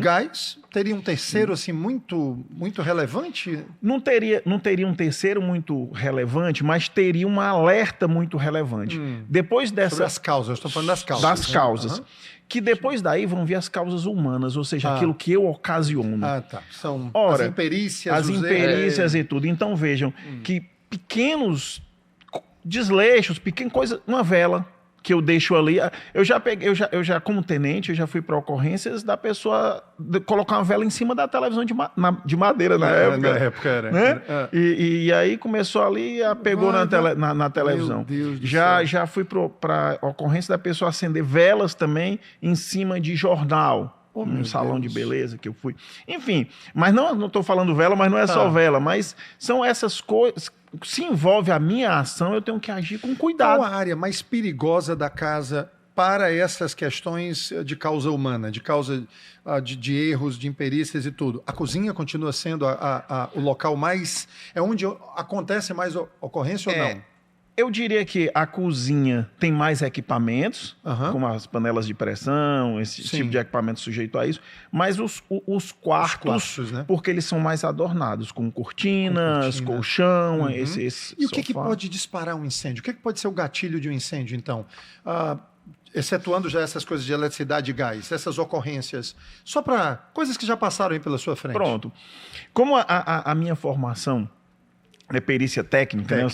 gás, teria um terceiro assim muito, muito relevante? Não teria um terceiro muito relevante, mas teria um alerta muito relevante. Depois dessa... Sobre as causas, eu estou falando das causas. Das causas. Que depois daí vão vir as causas humanas, ou seja, aquilo que eu ocasiono. Tá. São as imperícias. As imperícias e tudo. Então vejam que pequenos desleixos, pequena coisa, uma vela que eu deixo ali. Eu já como tenente, eu já fui para ocorrências da pessoa colocar uma vela em cima da televisão de madeira na época. Na época era. Né? E aí começou ali, pegou na televisão. Meu Deus do céu. Já fui para ocorrência da pessoa acender velas também em cima de jornal. Um salão de beleza que eu fui. Enfim, mas não estou falando vela, mas não é só vela, mas são essas coisas. Se envolve a minha ação, eu tenho que agir com cuidado. Qual a área mais perigosa da casa para essas questões de causa humana, de causa de erros, de imperícias e tudo? A cozinha continua sendo o local mais... É onde acontece mais ocorrência ou não? Eu diria que a cozinha tem mais equipamentos, como as panelas de pressão, esse tipo de equipamento sujeito a isso, mas os quartos, né? Porque eles são mais adornados, com cortinas, colchão, esse E o que pode disparar um incêndio? O que pode ser o gatilho de um incêndio, então? Excetuando já essas coisas de eletricidade e gás, essas ocorrências, só para coisas que já passaram aí pela sua frente. Pronto. Como a minha formação é perícia técnica, né?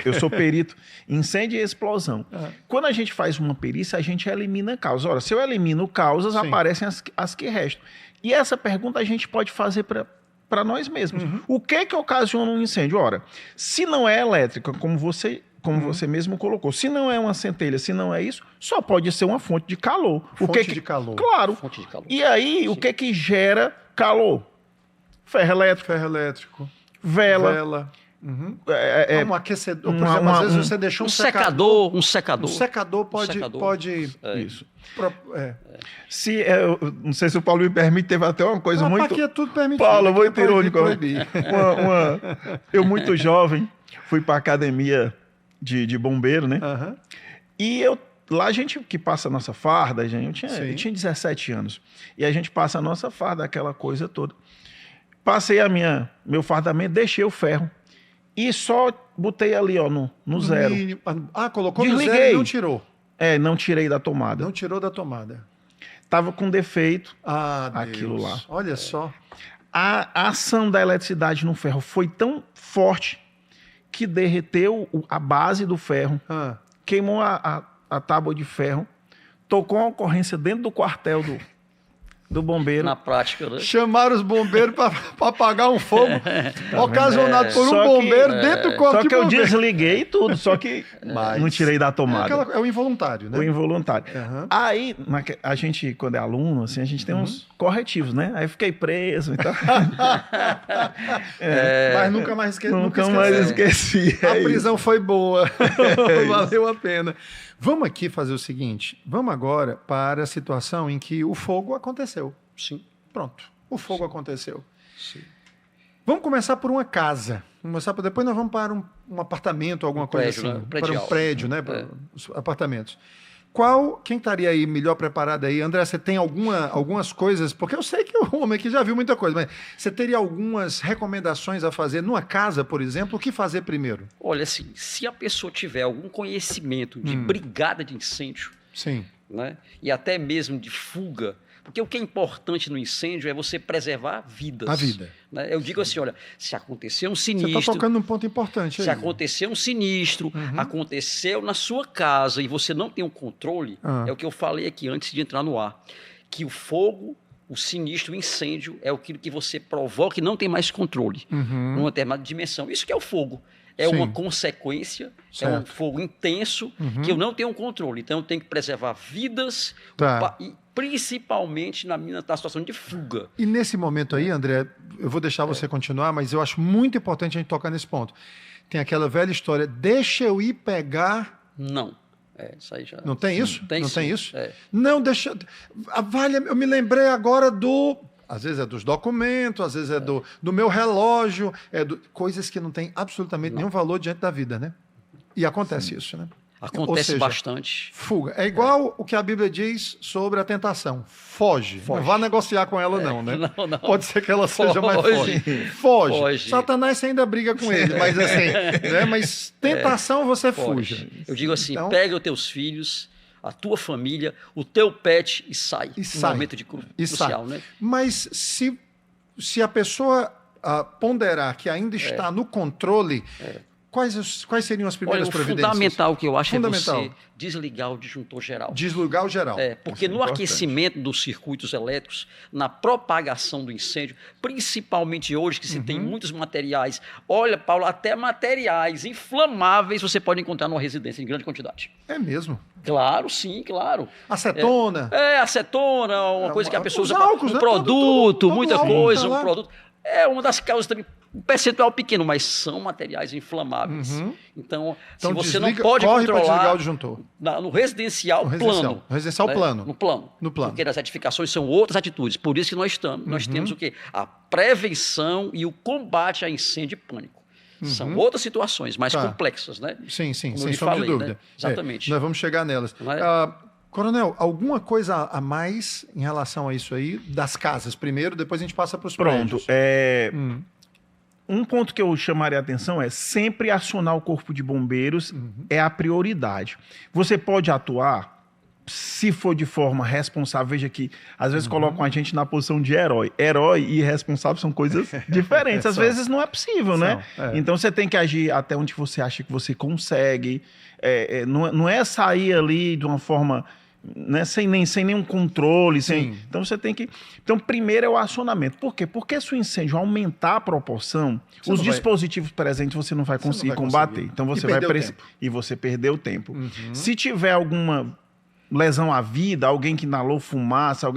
Eu sou perito em incêndio e explosão. Quando a gente faz uma perícia, a gente elimina causas. Ora, se eu elimino causas, aparecem as que restam. E essa pergunta a gente pode fazer para nós mesmos. O que ocasiona um incêndio? Ora, se não é elétrica, como você mesmo colocou, se não é uma centelha, se não é isso, só pode ser uma fonte de calor. Fonte de calor. Claro. Fonte de calor. E aí, o que gera calor? Ferro elétrico. Vela. Um aquecedor. Por exemplo, às vezes você deixou um secador. Um secador pode... Isso. Não sei se o Paulo me permite, teve até uma coisa muito... Aqui é tudo permitido. Paulo, muito irônico. Eu muito jovem, fui para academia de bombeiro, né? E lá a gente que passa a nossa farda, eu tinha 17 anos. E a gente passa a nossa farda, aquela coisa toda. Passei meu fardamento, deixei o ferro. E só botei ali, no zero. Colocou Desliguei. No zero e não tirou. Não tirei da tomada. Não tirou da tomada. Tava com defeito. Aquilo Deus. Lá. Olha só. A ação da eletricidade no ferro foi tão forte que derreteu a base do ferro, queimou a tábua de ferro, tocou uma ocorrência dentro do quartel do bombeiro. Na prática, né? Chamaram os bombeiros para apagar um fogo ocasionado por um bombeiro dentro do corpo de bombeiro. Só que eu desliguei tudo, só que não tirei da tomada. É o involuntário, né? O involuntário. Aí, a gente, quando é aluno, assim, a gente tem uns corretivos, né? Aí fiquei preso e tal. Mas nunca mais esqueci. A prisão foi boa. Valeu a pena. Vamos aqui fazer o seguinte, vamos agora para a situação em que o fogo aconteceu. Sim. Pronto, o fogo aconteceu. Sim. Vamos começar por uma casa. Depois nós vamos para um apartamento, alguma coisa assim. Né? Para um prédio, né? Para os apartamentos. Quem estaria aí melhor preparado aí? André, você tem algumas coisas, porque eu sei que o homem aqui já viu muita coisa, mas você teria algumas recomendações a fazer numa casa, por exemplo? O que fazer primeiro? Olha, assim, se a pessoa tiver algum conhecimento de brigada de incêndio, sim, né, e até mesmo de fuga, Porque o que é importante no incêndio é você preservar vidas. A vida. Né? Eu digo assim, olha, se acontecer um sinistro... Você está tocando num ponto importante aí. Se acontecer um sinistro, aconteceu na sua casa e você não tem um controle, é o que eu falei aqui antes de entrar no ar, que o fogo, o sinistro, o incêndio é aquilo que você provoca e não tem mais controle numa determinada dimensão. Isso que é o fogo. É uma consequência, certo. É um fogo intenso que eu não tenho controle. Então, eu tenho que preservar vidas, e principalmente na situação de fuga. E nesse momento aí, André, eu vou deixar você continuar, mas eu acho muito importante a gente tocar nesse ponto. Tem aquela velha história, deixa eu ir pegar... Não. Isso aí já... Não tem isso? Tem, não sim. Tem isso? É. Não, deixa... eu me lembrei agora do... Às vezes é dos documentos, às vezes é do meu relógio, coisas que não têm absolutamente nenhum valor diante da vida, né? E acontece isso, né? Acontece bastante. Fuga. É igual o que a Bíblia diz sobre a tentação. Foge. Não vá negociar com ela, não, né? Não. Pode ser que ela seja mais forte. Foge. Satanás você ainda briga com ele, mas assim, né? Mas tentação você fuja. Eu digo assim, então, pega os teus filhos, a tua família, o teu pet e sai. No momento de crucial, né? Mas se a pessoa ponderar que ainda está no controle... Quais seriam as primeiras providências? O fundamental que eu acho é você desligar o disjuntor geral. Desligar o geral. Porque no aquecimento dos circuitos elétricos, na propagação do incêndio, principalmente hoje que se tem muitos materiais, olha, Paulo, até materiais inflamáveis você pode encontrar numa residência em grande quantidade. É mesmo? Claro, sim, claro. Acetona. Acetona, uma coisa que a pessoa usa álcools, um produto, todo muita coisa, um produto. É uma das causas também. Um percentual pequeno, mas são materiais inflamáveis. Então, se você não pode controlar o disjuntor. No residencial plano. No residencial plano. No plano. Porque as edificações são outras atitudes. Por isso que nós temos o quê? A prevenção e o combate a incêndio e pânico. São outras situações mais complexas, né? Sim, sem sombra de dúvida. Né? Exatamente. Nós vamos chegar nelas. Coronel, alguma coisa a mais em relação a isso aí? Das casas primeiro, depois a gente passa para os prédios. Um ponto que eu chamaria a atenção é sempre acionar o corpo de bombeiros é a prioridade. Você pode atuar, se for de forma responsável, veja que às vezes colocam a gente na posição de herói. Herói e responsável são coisas diferentes. Às vezes não é possível, né? Então você tem que agir até onde você acha que você consegue. Não é sair ali de uma forma... Né, sem nenhum controle. Então você tem que... Então, primeiro é o acionamento. Por quê? Porque se o incêndio aumentar a proporção, os dispositivos presentes você não vai conseguir combater. Então você vai e você perdeu o tempo. Se tiver alguma lesão à vida, alguém que inalou fumaça,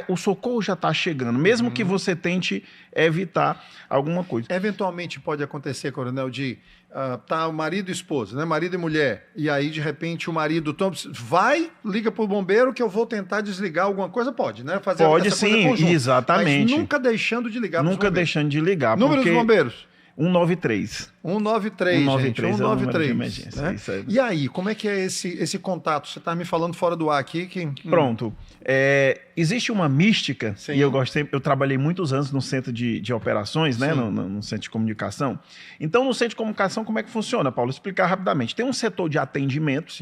o socorro já está chegando, mesmo que você tente evitar alguma coisa. Eventualmente pode acontecer, Coronel, de o marido e esposa, né? Marido e mulher, e aí de repente o marido liga para o bombeiro que eu vou tentar desligar alguma coisa, pode, né? Pode sim, exatamente. Mas nunca deixando de ligar. Nunca deixando de ligar. Número dos bombeiros? 193. 193, gente. 193. É emergência, né? Isso aí. E aí, como é que é esse contato? Você está me falando fora do ar aqui que... Pronto. Existe uma mística, e eu trabalhei muitos anos no centro de operações, né? No centro de comunicação. Então, no centro de comunicação, como é que funciona, Paulo? Vou explicar rapidamente. Tem um setor de atendimento,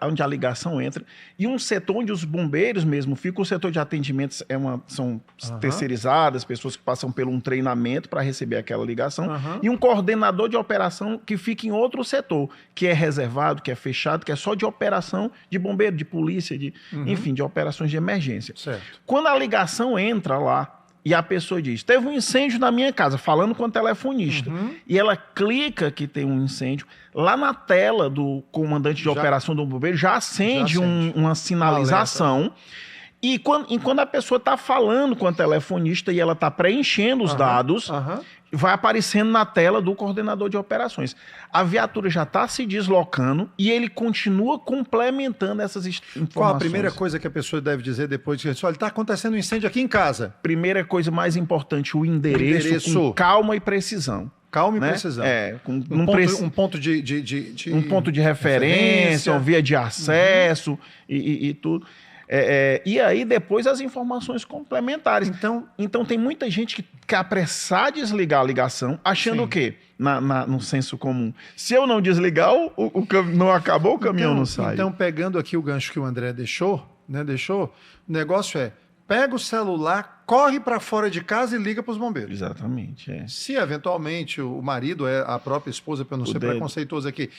onde a ligação entra, e um setor onde os bombeiros mesmo ficam. O setor de atendimento são terceirizadas, pessoas que passam por um treinamento para receber aquela ligação, e um coordenador de operação que fica em outro setor, que é reservado, que é fechado, que é só de operação de bombeiro, de polícia, enfim, de operações de emergência. Certo. Quando a ligação entra lá e a pessoa diz, teve um incêndio na minha casa, falando com o telefonista, e ela clica que tem um incêndio, lá na tela do comandante de operação do bombeiro já acende uma sinalização. E quando a pessoa está falando com a telefonista e ela está preenchendo os dados, vai aparecendo na tela do coordenador de operações. A viatura já está se deslocando e ele continua complementando essas informações. Qual a primeira coisa que a pessoa deve dizer depois de que está acontecendo um incêndio aqui em casa? Primeira coisa mais importante, o endereço. Com calma e precisão. Calma e precisão. Um ponto de referência, uma via de acesso e tudo. E aí depois as informações complementares. Então tem muita gente que quer apressar desligar a ligação, achando o quê? No senso comum. Se eu não desligar, não acabou, o caminhão não sai. Então, pegando aqui o gancho que o André deixou, o negócio é pega o celular, corre para fora de casa e liga para os bombeiros. Exatamente. Se eventualmente o marido, a própria esposa, para eu não ser preconceituoso aqui,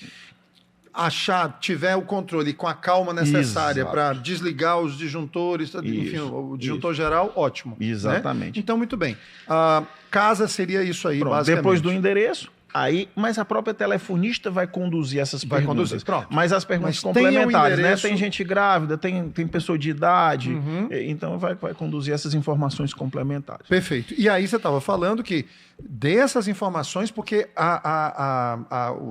tiver o controle com a calma necessária para desligar os disjuntores, enfim, o disjuntor geral, ótimo. Exatamente. Né? Então, muito bem. Casa seria isso aí, basicamente. Depois do endereço, mas a própria telefonista vai conduzir essas perguntas. Mas as perguntas complementares, né? Tem gente grávida, tem pessoa de idade, então vai conduzir essas informações complementares. Perfeito. E aí você estava falando que dê essas informações porque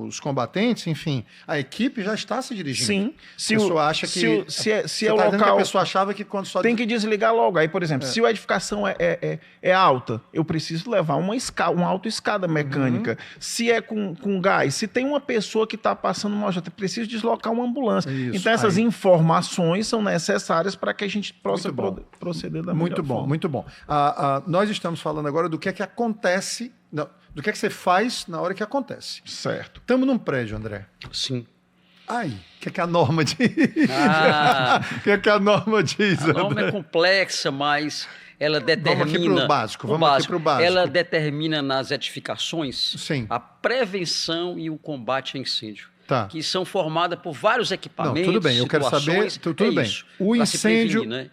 os combatentes, enfim, a equipe já está se dirigindo. Sim. Se a pessoa acha que... Se é o local... a pessoa achava que quando só... Tem que desligar logo. Aí, por exemplo, se a edificação é alta, eu preciso levar uma autoescada mecânica. Se é com gás, se tem uma pessoa que está passando mal, já preciso deslocar uma ambulância. Isso. Então, essas informações são necessárias para que a gente possa proceder da melhor forma. Muito bom. Nós estamos falando agora do que é que acontece, do que é que você faz na hora que acontece. Certo. Estamos num prédio, André. Sim. O que é que a norma diz? O que é que a norma diz, André? A norma é complexa, mas... ela determina... Vamos aqui para o básico. Aqui para o básico. Ela determina nas edificações a prevenção e o combate a incêndio. Que são formadas por vários equipamentos. Tudo bem, eu quero saber... Tudo bem. O incêndio... Prevenir, né?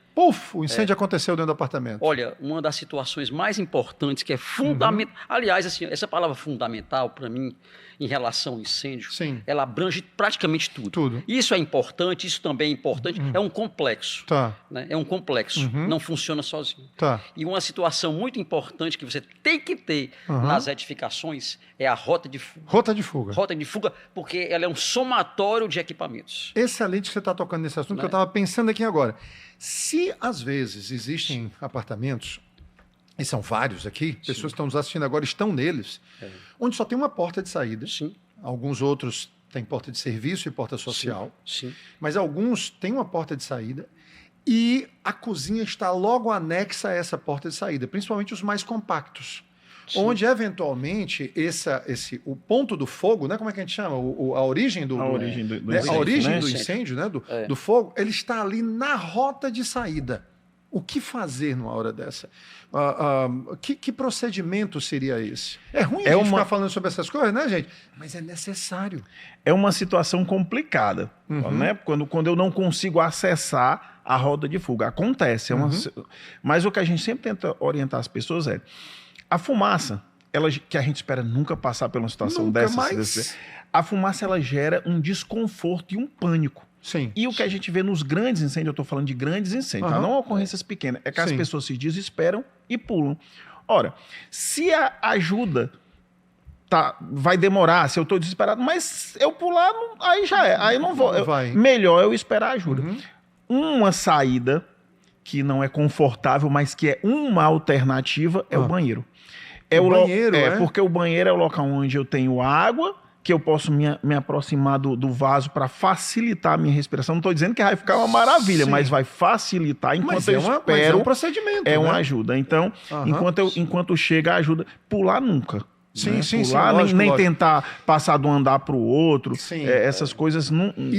O incêndio aconteceu dentro do apartamento. Olha, uma das situações mais importantes, que é fundamental... Aliás, assim, essa palavra fundamental, para mim, em relação ao incêndio, ela abrange praticamente tudo. Isso é importante, isso também é importante. É um complexo. Né? É um complexo. Não funciona sozinho. E uma situação muito importante que você tem que ter nas edificações é a rota de fuga. Rota de fuga. Rota de fuga, porque ela é um somatório de equipamentos. Excelente que você está tocando nesse assunto, que eu estava pensando aqui agora. Se, às vezes, existem apartamentos, e são vários aqui, pessoas que estão nos assistindo agora estão neles, onde só tem uma porta de saída. Alguns outros têm porta de serviço e porta social. Mas alguns têm uma porta de saída e a cozinha está logo anexa a essa porta de saída, principalmente os mais compactos. Onde, eventualmente, o ponto do fogo, né? Como é que a gente chama? A origem do incêndio, né? Do fogo, ele está ali na rota de saída. O que fazer numa hora dessa? Que procedimento seria esse? É ruim a gente ficar falando sobre essas coisas, né, gente? Mas é necessário. É uma situação complicada, né? Quando eu não consigo acessar a rota de fuga. Acontece. Mas o que a gente sempre tenta orientar as pessoas é a fumaça, que a gente espera nunca passar por uma situação dessa. A fumaça, ela gera um desconforto e um pânico. E o que a gente vê nos grandes incêndios, eu estou falando de grandes incêndios, não ocorrências pequenas, é que as pessoas se desesperam e pulam. Ora, se a ajuda vai demorar, se eu estou desesperado, mas eu pular, aí já é, aí não vou. Melhor eu esperar a ajuda. Uma saída que não é confortável, mas que é uma alternativa, é o banheiro. Porque o banheiro é o local onde eu tenho água, que eu posso me aproximar do vaso para facilitar a minha respiração. Não estou dizendo que vai ficar uma maravilha, mas vai facilitar enquanto eu espero. É um procedimento. É uma ajuda. Então, enquanto chega a ajuda, pular nunca. Pular, nem tentar passar de um andar para o outro. Essas coisas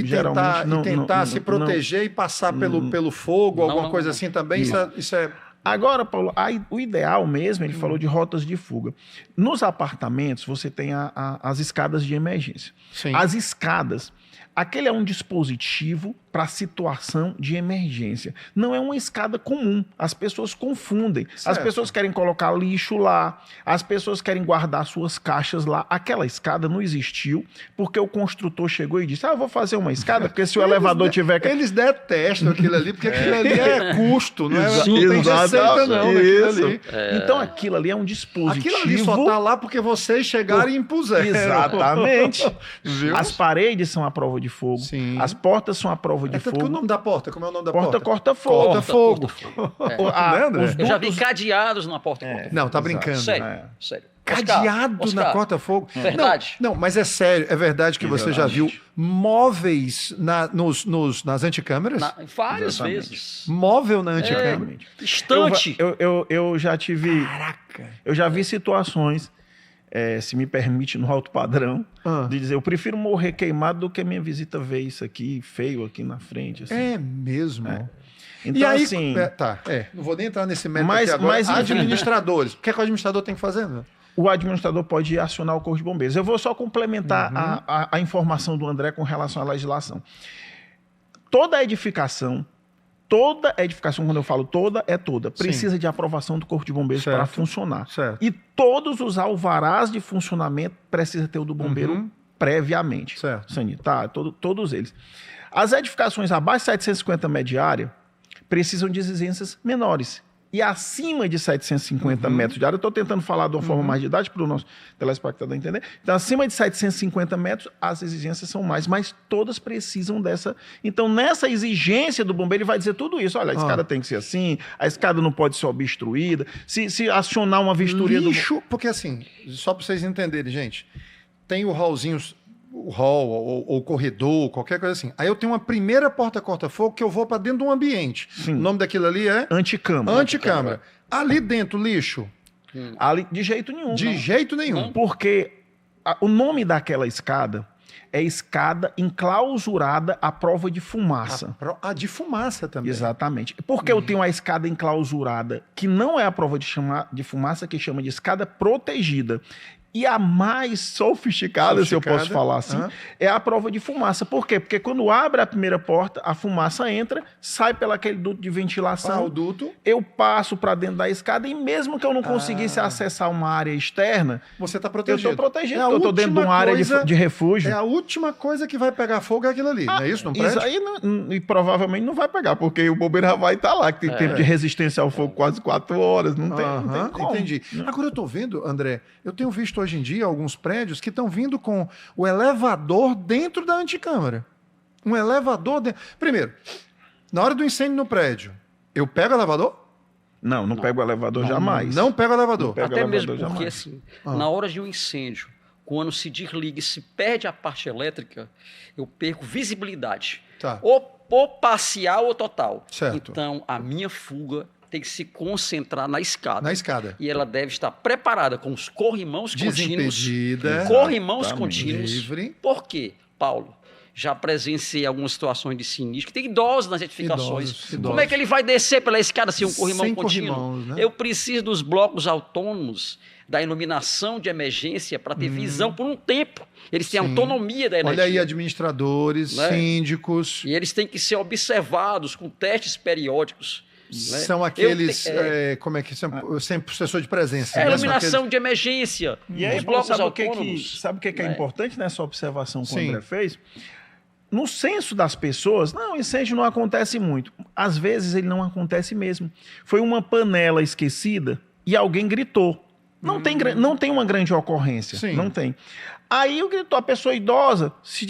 geralmente não... E tentar se proteger e passar pelo fogo, alguma coisa assim também, isso é... Agora, Paulo, o ideal mesmo, ele falou de rotas de fuga. Nos apartamentos, você tem as escadas de emergência. As escadas, aquele é um dispositivo para situação de emergência. Não é uma escada comum. As pessoas confundem. As pessoas querem colocar lixo lá, as pessoas querem guardar suas caixas lá. Aquela escada não existiu porque o construtor chegou e disse, eu vou fazer uma escada, porque se o elevador tiver... Eles detestam aquilo ali, porque aquilo ali é custo, não é? Não tem receita não naquilo ali. Então aquilo ali é um dispositivo... Aquilo ali só está lá porque vocês chegaram e impuseram. Exatamente. As paredes são a prova de fogo. As portas são a prova de fogo. O nome da porta, como é o nome da porta? Corta-fogo. Corta-fogo. Eu já vi cadeados na porta corta-fogo. Não, tá brincando. Sério. Cadeado na corta-fogo? Verdade. Não, mas é sério, é verdade que você já viu móveis nas anticâmeras? Várias vezes. Móvel na anticâmera? Estante. Eu já tive... Caraca. Eu já vi situações... se me permite, no alto padrão, de dizer, eu prefiro morrer queimado do que minha visita ver isso aqui, feio aqui na frente. Assim. É mesmo? Então, e aí, assim... não vou nem entrar nesse mérito aqui agora. Mas administradores, o que é que o administrador tem que fazer? Né? O administrador pode acionar o Corpo de Bombeiros. Eu vou só complementar a informação do André com relação à legislação. Toda edificação, quando eu falo toda, é toda, precisa de aprovação do Corpo de Bombeiros para funcionar. Certo. E todos os alvarás de funcionamento precisam ter o do bombeiro previamente. Certo. Sanitário, todos eles. As edificações abaixo de 750 metros de área precisam de exigências menores. E acima de 750 metros de área, eu estou tentando falar de uma forma mais didática para o nosso telespectador entender. Então, acima de 750 metros, as exigências são mais, mas todas precisam dessa. Então, nessa exigência do bombeiro, ele vai dizer tudo isso. Olha, a escada tem que ser assim, a escada não pode ser obstruída. Se acionar uma vistoria lixo, porque assim, só para vocês entenderem, gente, tem o hallzinho, o hall ou corredor, qualquer coisa assim. Aí eu tenho uma primeira porta corta-fogo que eu vou para dentro de um ambiente. Sim. O nome daquilo ali é? Anticâmara. Anticâmara. Ali dentro, lixo? Ali, de jeito nenhum. De jeito nenhum. Porque o nome daquela escada é escada enclausurada à prova de fumaça. De fumaça também. Exatamente. Porque eu tenho a escada enclausurada, que não é a prova de fumaça, que chama de escada protegida. E a mais sofisticada, se eu posso falar assim, é a prova de fumaça. Por quê? Porque quando abre a primeira porta, a fumaça entra, sai pelaquele duto de ventilação. O duto. Eu passo para dentro da escada e mesmo que eu não conseguisse acessar uma área externa... Você está protegido. Eu estou protegido, eu estou dentro de uma área de refúgio. É a última coisa que vai pegar fogo é aquilo ali, não é isso? Não isso aí e provavelmente não vai pegar, porque o bombeiro já vai estar lá, que tem tempo de resistência ao fogo quase 4 horas. Não tem como. Entendi. Agora eu estou vendo, André, eu tenho visto hoje em dia alguns prédios que estão vindo com o elevador dentro da anticâmara. Um elevador dentro. Primeiro, na hora do incêndio no prédio, eu pego o elevador? Não pego o elevador jamais. Não pego o elevador. Até mesmo porque, assim, na hora de um incêndio, quando se desliga e se perde a parte elétrica, eu perco visibilidade. Tá. Ou parcial ou total. Certo. Então, a minha fuga tem que se concentrar na escada. Na escada. E ela deve estar preparada com os corrimãos contínuos. Desimpedida. Corrimãos contínuos. Livre. Por quê, Paulo? Já presenciei algumas situações de sinistro, que tem idosos nas edificações. Idosos. Como é que ele vai descer pela escada sem um corrimão Sem contínuo? corrimãos, né? Eu preciso dos blocos autônomos, da iluminação de emergência para ter visão por um tempo. Eles têm autonomia da energia. Olha aí, administradores, síndicos. E eles têm que ser observados com testes periódicos. São aqueles, como é que são? Sempre professor de presença. Iluminação de emergência. E aí, blocos sabe autônomos. Sabe o que é importante nessa observação que o André fez? No senso das pessoas, o incêndio não acontece muito. Às vezes ele não acontece mesmo. Foi uma panela esquecida e alguém gritou. Não tem uma grande ocorrência. Sim. Não tem. Aí o gritou, a pessoa idosa se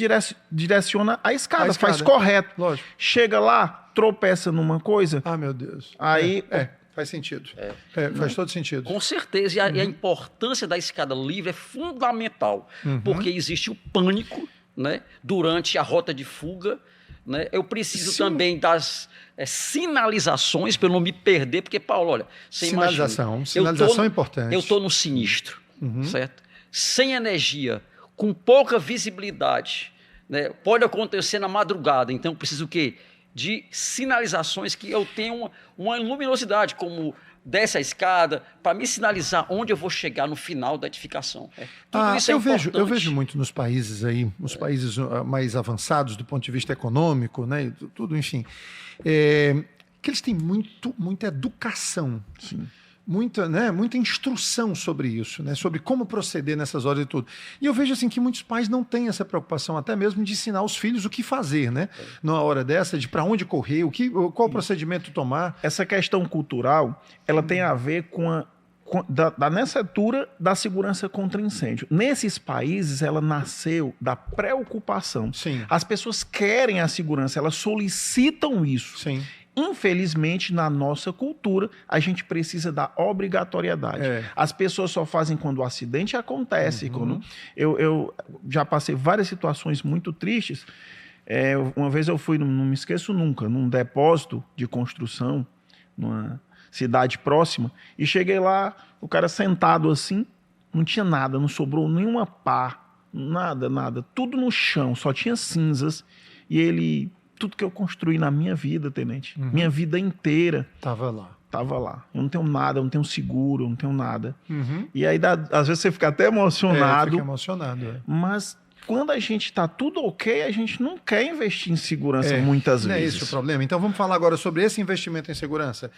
direciona à escada, faz correto. Lógico. Chega lá, tropeça numa coisa. Ah, meu Deus. Aí... faz sentido. Faz todo sentido. Com certeza. E a importância da escada livre é fundamental. Porque existe o pânico, né, durante a rota de fuga. Né? Eu preciso também das sinalizações para eu não me perder. Porque, Paulo, olha... Sinalização é importante. Eu estou no sinistro, certo? Sem energia, com pouca visibilidade. Né? Pode acontecer na madrugada. Então, eu preciso o quê? De sinalizações que eu tenha uma luminosidade, como desce a escada, para me sinalizar onde eu vou chegar no final da edificação. Tudo isso é importante. Eu vejo muito nos países aí, os países mais avançados do ponto de vista econômico, né, tudo, enfim, que eles têm muita educação. Sim. Muita instrução sobre isso, né? Sobre como proceder nessas horas e tudo. E eu vejo assim que muitos pais não têm essa preocupação até mesmo de ensinar os filhos o que fazer, né? Numa hora dessa, de para onde correr, qual procedimento tomar. Essa questão cultural, ela tem a ver nessa altura da segurança contra incêndio. Nesses países, ela nasceu da preocupação. Sim. As pessoas querem a segurança, elas solicitam isso. Sim. Infelizmente, na nossa cultura, a gente precisa da obrigatoriedade. As pessoas só fazem quando o acidente acontece. Quando eu já passei várias situações muito tristes. Uma vez eu fui, não me esqueço nunca, num depósito de construção, numa cidade próxima, e cheguei lá, o cara sentado assim, não tinha nada, não sobrou nenhuma pá, nada, tudo no chão, só tinha cinzas, e ele tudo que eu construí na minha vida, tenente, minha vida inteira. Tava lá. Eu não tenho nada, eu não tenho seguro, eu não tenho nada. E aí, às vezes, você fica até emocionado. Fica emocionado. Mas quando a gente está tudo ok, a gente não quer investir em segurança muitas vezes. Não é esse o problema. Então, vamos falar agora sobre esse investimento em segurança.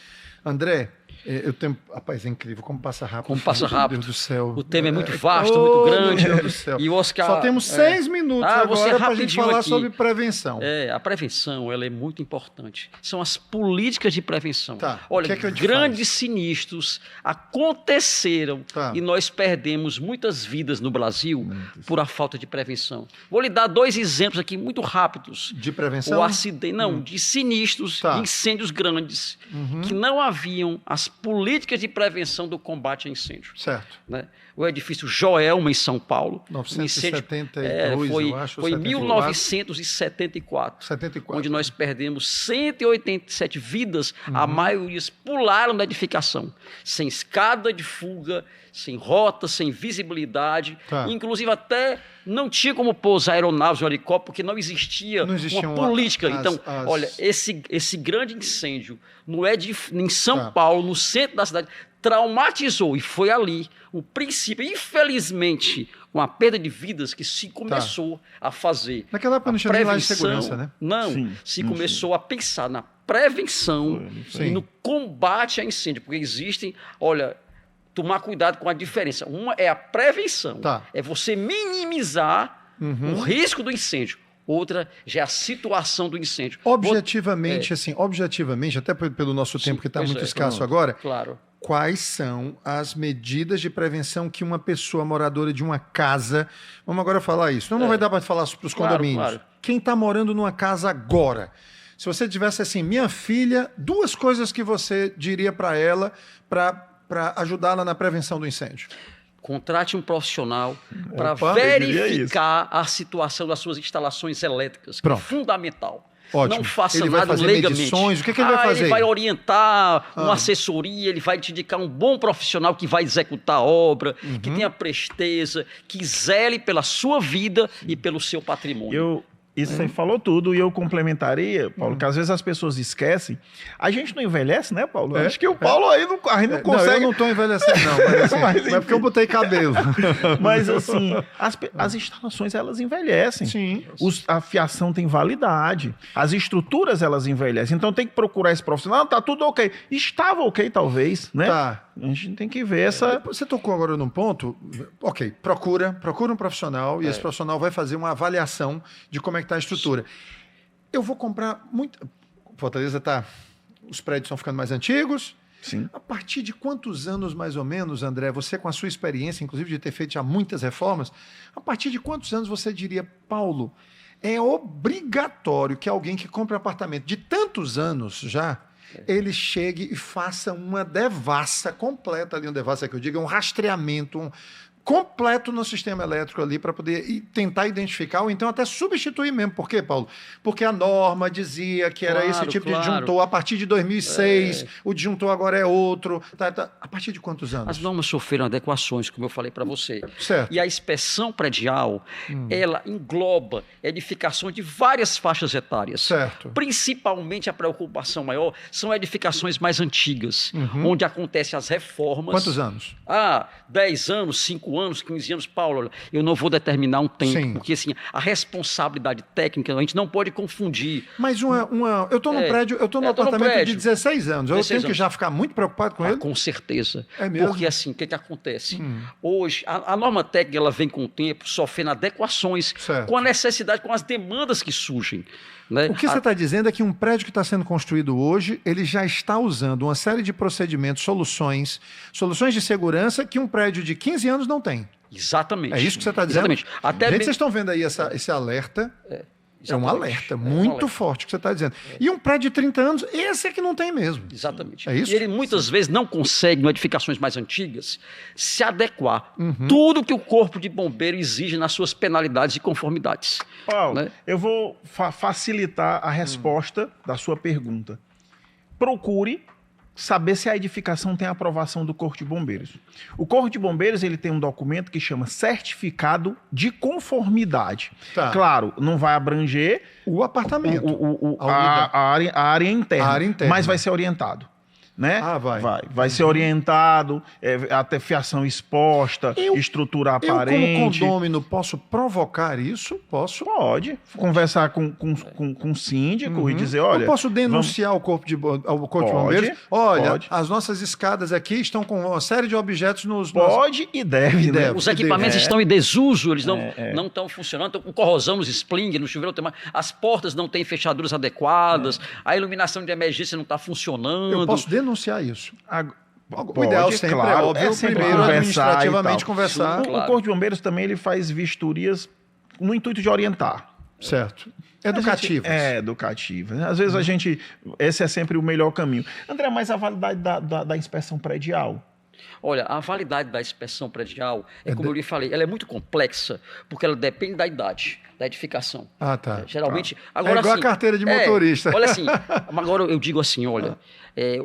André, eu tenho... Rapaz, é incrível como passa rápido. Como passa rápido. Meu Deus do céu. O tema é muito vasto, muito grande. Meu Deus do céu. E o Oscar... Só temos 6 minutos agora para a gente falar sobre prevenção. A prevenção, ela é muito importante. São as políticas de prevenção. Olha, grandes sinistros aconteceram e nós perdemos muitas vidas no Brasil por a falta de prevenção. Vou lhe dar 2 exemplos aqui muito rápidos. De prevenção? O acidente, de sinistros, de incêndios grandes, que não haviam as políticas de prevenção do combate a incêndio. Certo. Né? O edifício Joelma, em São Paulo. 1972, foi, eu acho. Foi em 1974. Onde nós perdemos 187 vidas. A maioria pularam da edificação. Sem escada de fuga, sem rota, sem visibilidade. Inclusive até não tinha como pousar aeronaves ou helicóptero, porque não existia uma política. Olha, esse grande incêndio em São Paulo, no centro da cidade, traumatizou. E foi ali o princípio, infelizmente, com a perda de vidas, que se começou a fazer. Naquela época não tinha nem lá de segurança, né? Não, começou a pensar na prevenção e no combate a incêndio, porque existem, tomar cuidado com a diferença. Uma é a prevenção, é você minimizar o risco do incêndio. Outra já é a situação do incêndio. Objetivamente, até pelo nosso tempo que está muito escasso agora, quais são as medidas de prevenção que uma pessoa moradora de uma casa... Vamos agora falar isso. Não vai dar para falar para os condomínios. Quem está morando numa casa agora, se você tivesse assim, minha filha, 2 coisas que você diria para ela para ajudá-la na prevenção do incêndio. Contrate um profissional para verificar a situação das suas instalações elétricas, que é fundamental. Ótimo. Não faça ele nada vai fazer leigamente. Medições. O que ele vai fazer? Ele vai orientar uma assessoria, ele vai te indicar um bom profissional que vai executar a obra, que tenha presteza, que zele pela sua vida e pelo seu patrimônio. Isso você falou tudo, e eu complementaria, Paulo, que às vezes as pessoas esquecem. A gente não envelhece, né, Paulo? Acho que o Paulo aí não consegue... Não, eu não estou envelhecendo, não. Mas é porque eu botei cabelo. Mas, assim, as instalações, elas envelhecem. Sim. A fiação tem validade. As estruturas, elas envelhecem. Então, tem que procurar esse profissional. Não, tá tudo ok. Estava ok, talvez, né? A gente tem que ver essa... Você tocou agora num ponto... Ok, procura um profissional e esse profissional vai fazer uma avaliação de como é que está a estrutura. Eu vou comprar muito... Fortaleza os prédios estão ficando mais antigos. Sim. A partir de quantos anos, mais ou menos, André, você com a sua experiência, inclusive de ter feito já muitas reformas, a partir de quantos anos você diria, Paulo, é obrigatório que alguém que compra apartamento de tantos anos já, ele chegue e faça uma devassa completa ali, que eu digo, um rastreamento, completo no sistema elétrico ali para poder tentar identificar ou então até substituir mesmo. Por quê, Paulo? Porque a norma dizia que era esse tipo de disjuntor a partir de 2006, o disjuntor agora é outro. A partir de quantos anos? As normas sofreram adequações, como eu falei para você. Certo. E a inspeção predial, ela engloba edificações de várias faixas etárias. Certo. Principalmente a preocupação maior são edificações mais antigas, onde acontecem as reformas. Quantos anos? 10 anos, 5 anos, 15 anos, Paulo, eu não vou determinar um tempo, porque assim, a responsabilidade técnica, a gente não pode confundir. Mas eu estou num prédio, eu estou num apartamento de 16 anos, eu tenho que já ficar muito preocupado com ele? Com certeza. É mesmo? Porque assim, o que acontece? Hoje, a norma técnica, ela vem com o tempo, sofrendo adequações, com a necessidade, com as demandas que surgem. Né? O que você está dizendo é que um prédio que está sendo construído hoje, ele já está usando uma série de procedimentos, soluções de segurança que um prédio de 15 anos não tem. Exatamente. É isso que você está dizendo? Exatamente. Vocês estão vendo aí esse alerta. É um alerta muito forte que você está dizendo. E um prédio de 30 anos, esse é que não tem mesmo. Exatamente. É isso? E ele muitas vezes não consegue, em edificações mais antigas, se adequar. Tudo que o corpo de bombeiro exige nas suas penalidades e conformidades. Paulo, né? Eu vou facilitar a resposta da sua pergunta. Procure saber se a edificação tem a aprovação do Corpo de Bombeiros. O Corpo de Bombeiros ele tem um documento que chama Certificado de Conformidade. Tá. Claro, não vai abranger o apartamento, a área interna, mas vai ser orientado. Né? Vai ser orientado, até fiação exposta, estrutura aparente. Eu, como condômino, posso provocar isso? Posso? Pode. Conversar com o síndico e dizer, olha... Eu posso denunciar ao Corpo de Bombeiros? Olha, as nossas escadas aqui estão com uma série de objetos nos... Pode e deve. Os equipamentos estão em desuso, eles não estão funcionando, estão com corrosão nos spling, no chuveiro, as portas não têm fechaduras adequadas, a iluminação de emergência não está funcionando. Eu posso denunciar isso. O ideal sempre é óbvio, primeiro administrativamente conversar. O Corpo de Bombeiros também ele faz vistorias no intuito de orientar. Certo. Educativas. Educativas. Às vezes esse é sempre o melhor caminho. André, mas a validade da inspeção predial? Olha, a validade da inspeção predial, como eu lhe falei, ela é muito complexa, porque ela depende da idade, da edificação. Tá. Geralmente... Tá. Agora, é igual a carteira de motorista. Olha assim, agora eu digo assim, olha,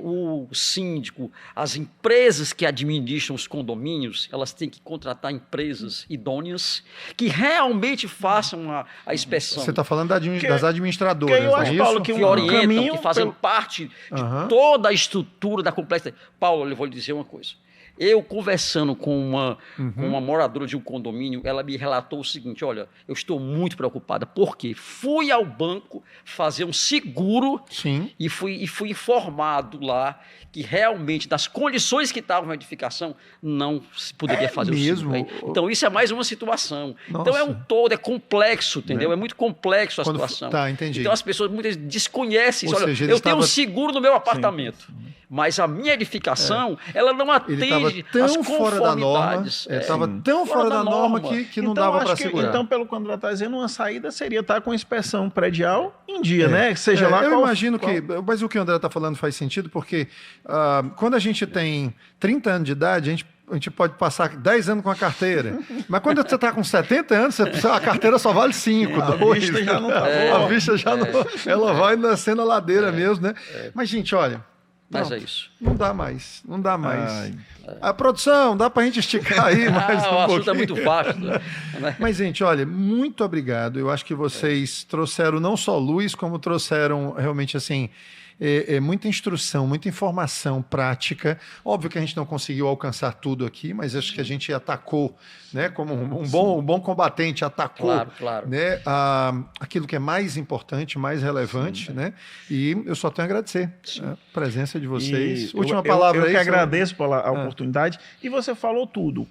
o síndico, as empresas que administram os condomínios, elas têm que contratar empresas idôneas que realmente façam a inspeção. Você está falando das administradoras, eu acho, Paulo, que orientam, que fazem parte de toda a estrutura da complexidade. Paulo, eu vou lhe dizer uma coisa. Eu, conversando com uma moradora de um condomínio, ela me relatou o seguinte, olha, eu estou muito preocupada, porque fui ao banco fazer um seguro. Sim. E fui informado lá que realmente, das condições que estavam na edificação, não se poderia fazer mesmo? o seguro. Então, isso é mais uma situação. Nossa. Então, é um todo, é complexo, entendeu? É muito complexo a situação. Tá, entendi. Então, as pessoas muitas desconhecem isso. Ou Olha, seja, eu tenho um seguro no meu apartamento. Sim. Mas a minha edificação, ela não atende às conformidades. Estava tão fora da norma que não dava para segurar. Então, pelo que o André está dizendo, uma saída seria estar com a inspeção predial em dia, né? Seja lá eu imagino que... Mas o que o André está falando faz sentido, porque quando a gente tem 30 anos de idade, a gente pode passar 10 anos com a carteira. Mas quando você está com 70 anos, a carteira só vale 5. A vista já não está boa. A vista já não... Ela vai nascendo a ladeira mesmo, né? Mas, gente, olha... Mas é isso. Não dá mais. A produção, dá pra gente esticar aí mais um pouquinho. O assunto é muito vasto. Mas, gente, olha, muito obrigado. Eu acho que vocês trouxeram não só luz, como trouxeram realmente, assim, muita instrução, muita informação prática. Óbvio que a gente não conseguiu alcançar tudo aqui, mas acho que a gente atacou, né, como um bom combatente, atacou claro. Né, aquilo que é mais importante, mais relevante, né? E eu só tenho a agradecer a presença de vocês. Última palavra aí. Eu que agradeço pela oportunidade. E você falou tudo.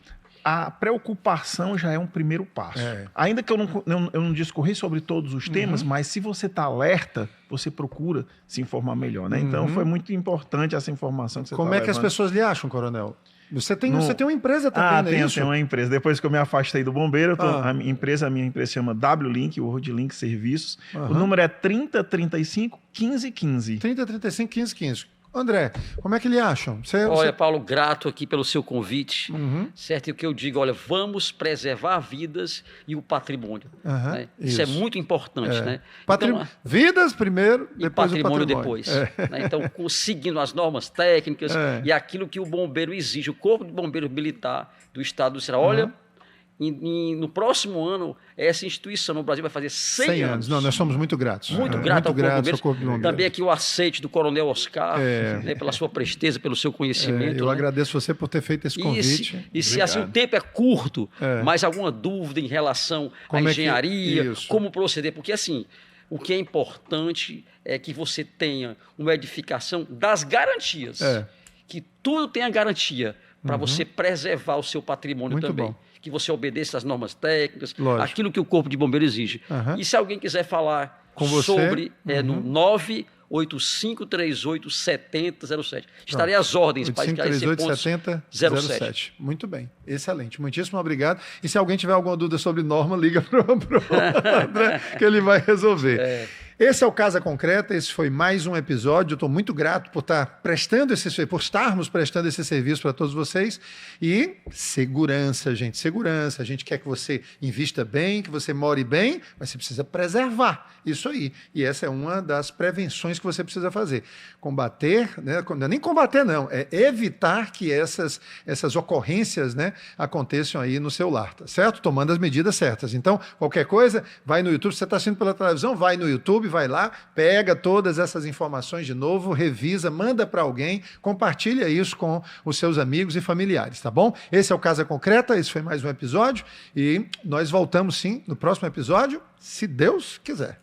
A preocupação já é um primeiro passo. Ainda que eu não discorri sobre todos os temas, mas se você está alerta, você procura se informar melhor, né? Então, foi muito importante essa informação que você está levando. Como é que as pessoas lhe acham, Coronel? Você tem uma empresa também, né? Tenho uma empresa. Depois que eu me afastei do bombeiro, a minha empresa se chama W-Link, World Link Serviços. O número é 3035 1515. 3035 1515. André, como é que lhe acham? Olha, Paulo, grato aqui pelo seu convite, certo? E o que eu digo, olha, vamos preservar vidas e o patrimônio. Né? Isso é muito importante, né? Então, vidas primeiro, depois patrimônio depois. Né? Então, seguindo as normas técnicas e aquilo que o bombeiro exige, o Corpo de Bombeiros Militar do Estado do Ceará. Olha, no próximo ano, essa instituição no Brasil vai fazer 100 anos. Não, nós somos muito gratos. Muito grato ao Corpo de Bombeiros. Também aqui o aceite do Coronel Oscar, né, pela sua presteza, pelo seu conhecimento. Eu agradeço você por ter feito esse convite. E se assim, o tempo é curto, mas alguma dúvida em relação à engenharia, como proceder? Porque assim, o que é importante é que você tenha uma edificação das garantias. Que tudo tenha garantia para você preservar o seu patrimônio também. Bom. Que você obedeça às normas técnicas, aquilo que o Corpo de Bombeiros exige. E se alguém quiser falar sobre, no 985387007. Estarei às ordens para esclarecer pontos 07. Muito bem, excelente. Muitíssimo obrigado. E se alguém tiver alguma dúvida sobre norma, liga para o André, que ele vai resolver. Esse é o Casa Concreta, esse foi mais um episódio. Eu estou muito grato por estarmos prestando esse serviço para todos vocês. E segurança, gente, segurança. A gente quer que você invista bem, que você more bem, mas você precisa preservar isso aí. E essa é uma das prevenções que você precisa fazer. Combater, né? Não é nem combater, não, é evitar que essas ocorrências, né, aconteçam aí no seu lar, tá certo? Tomando as medidas certas. Então, qualquer coisa, vai no YouTube. Se você está assistindo pela televisão, vai no YouTube, vai lá, pega todas essas informações de novo, revisa, manda para alguém, compartilha isso com os seus amigos e familiares, tá bom? Esse é o Casa Concreta, esse foi mais um episódio e nós voltamos sim no próximo episódio, se Deus quiser.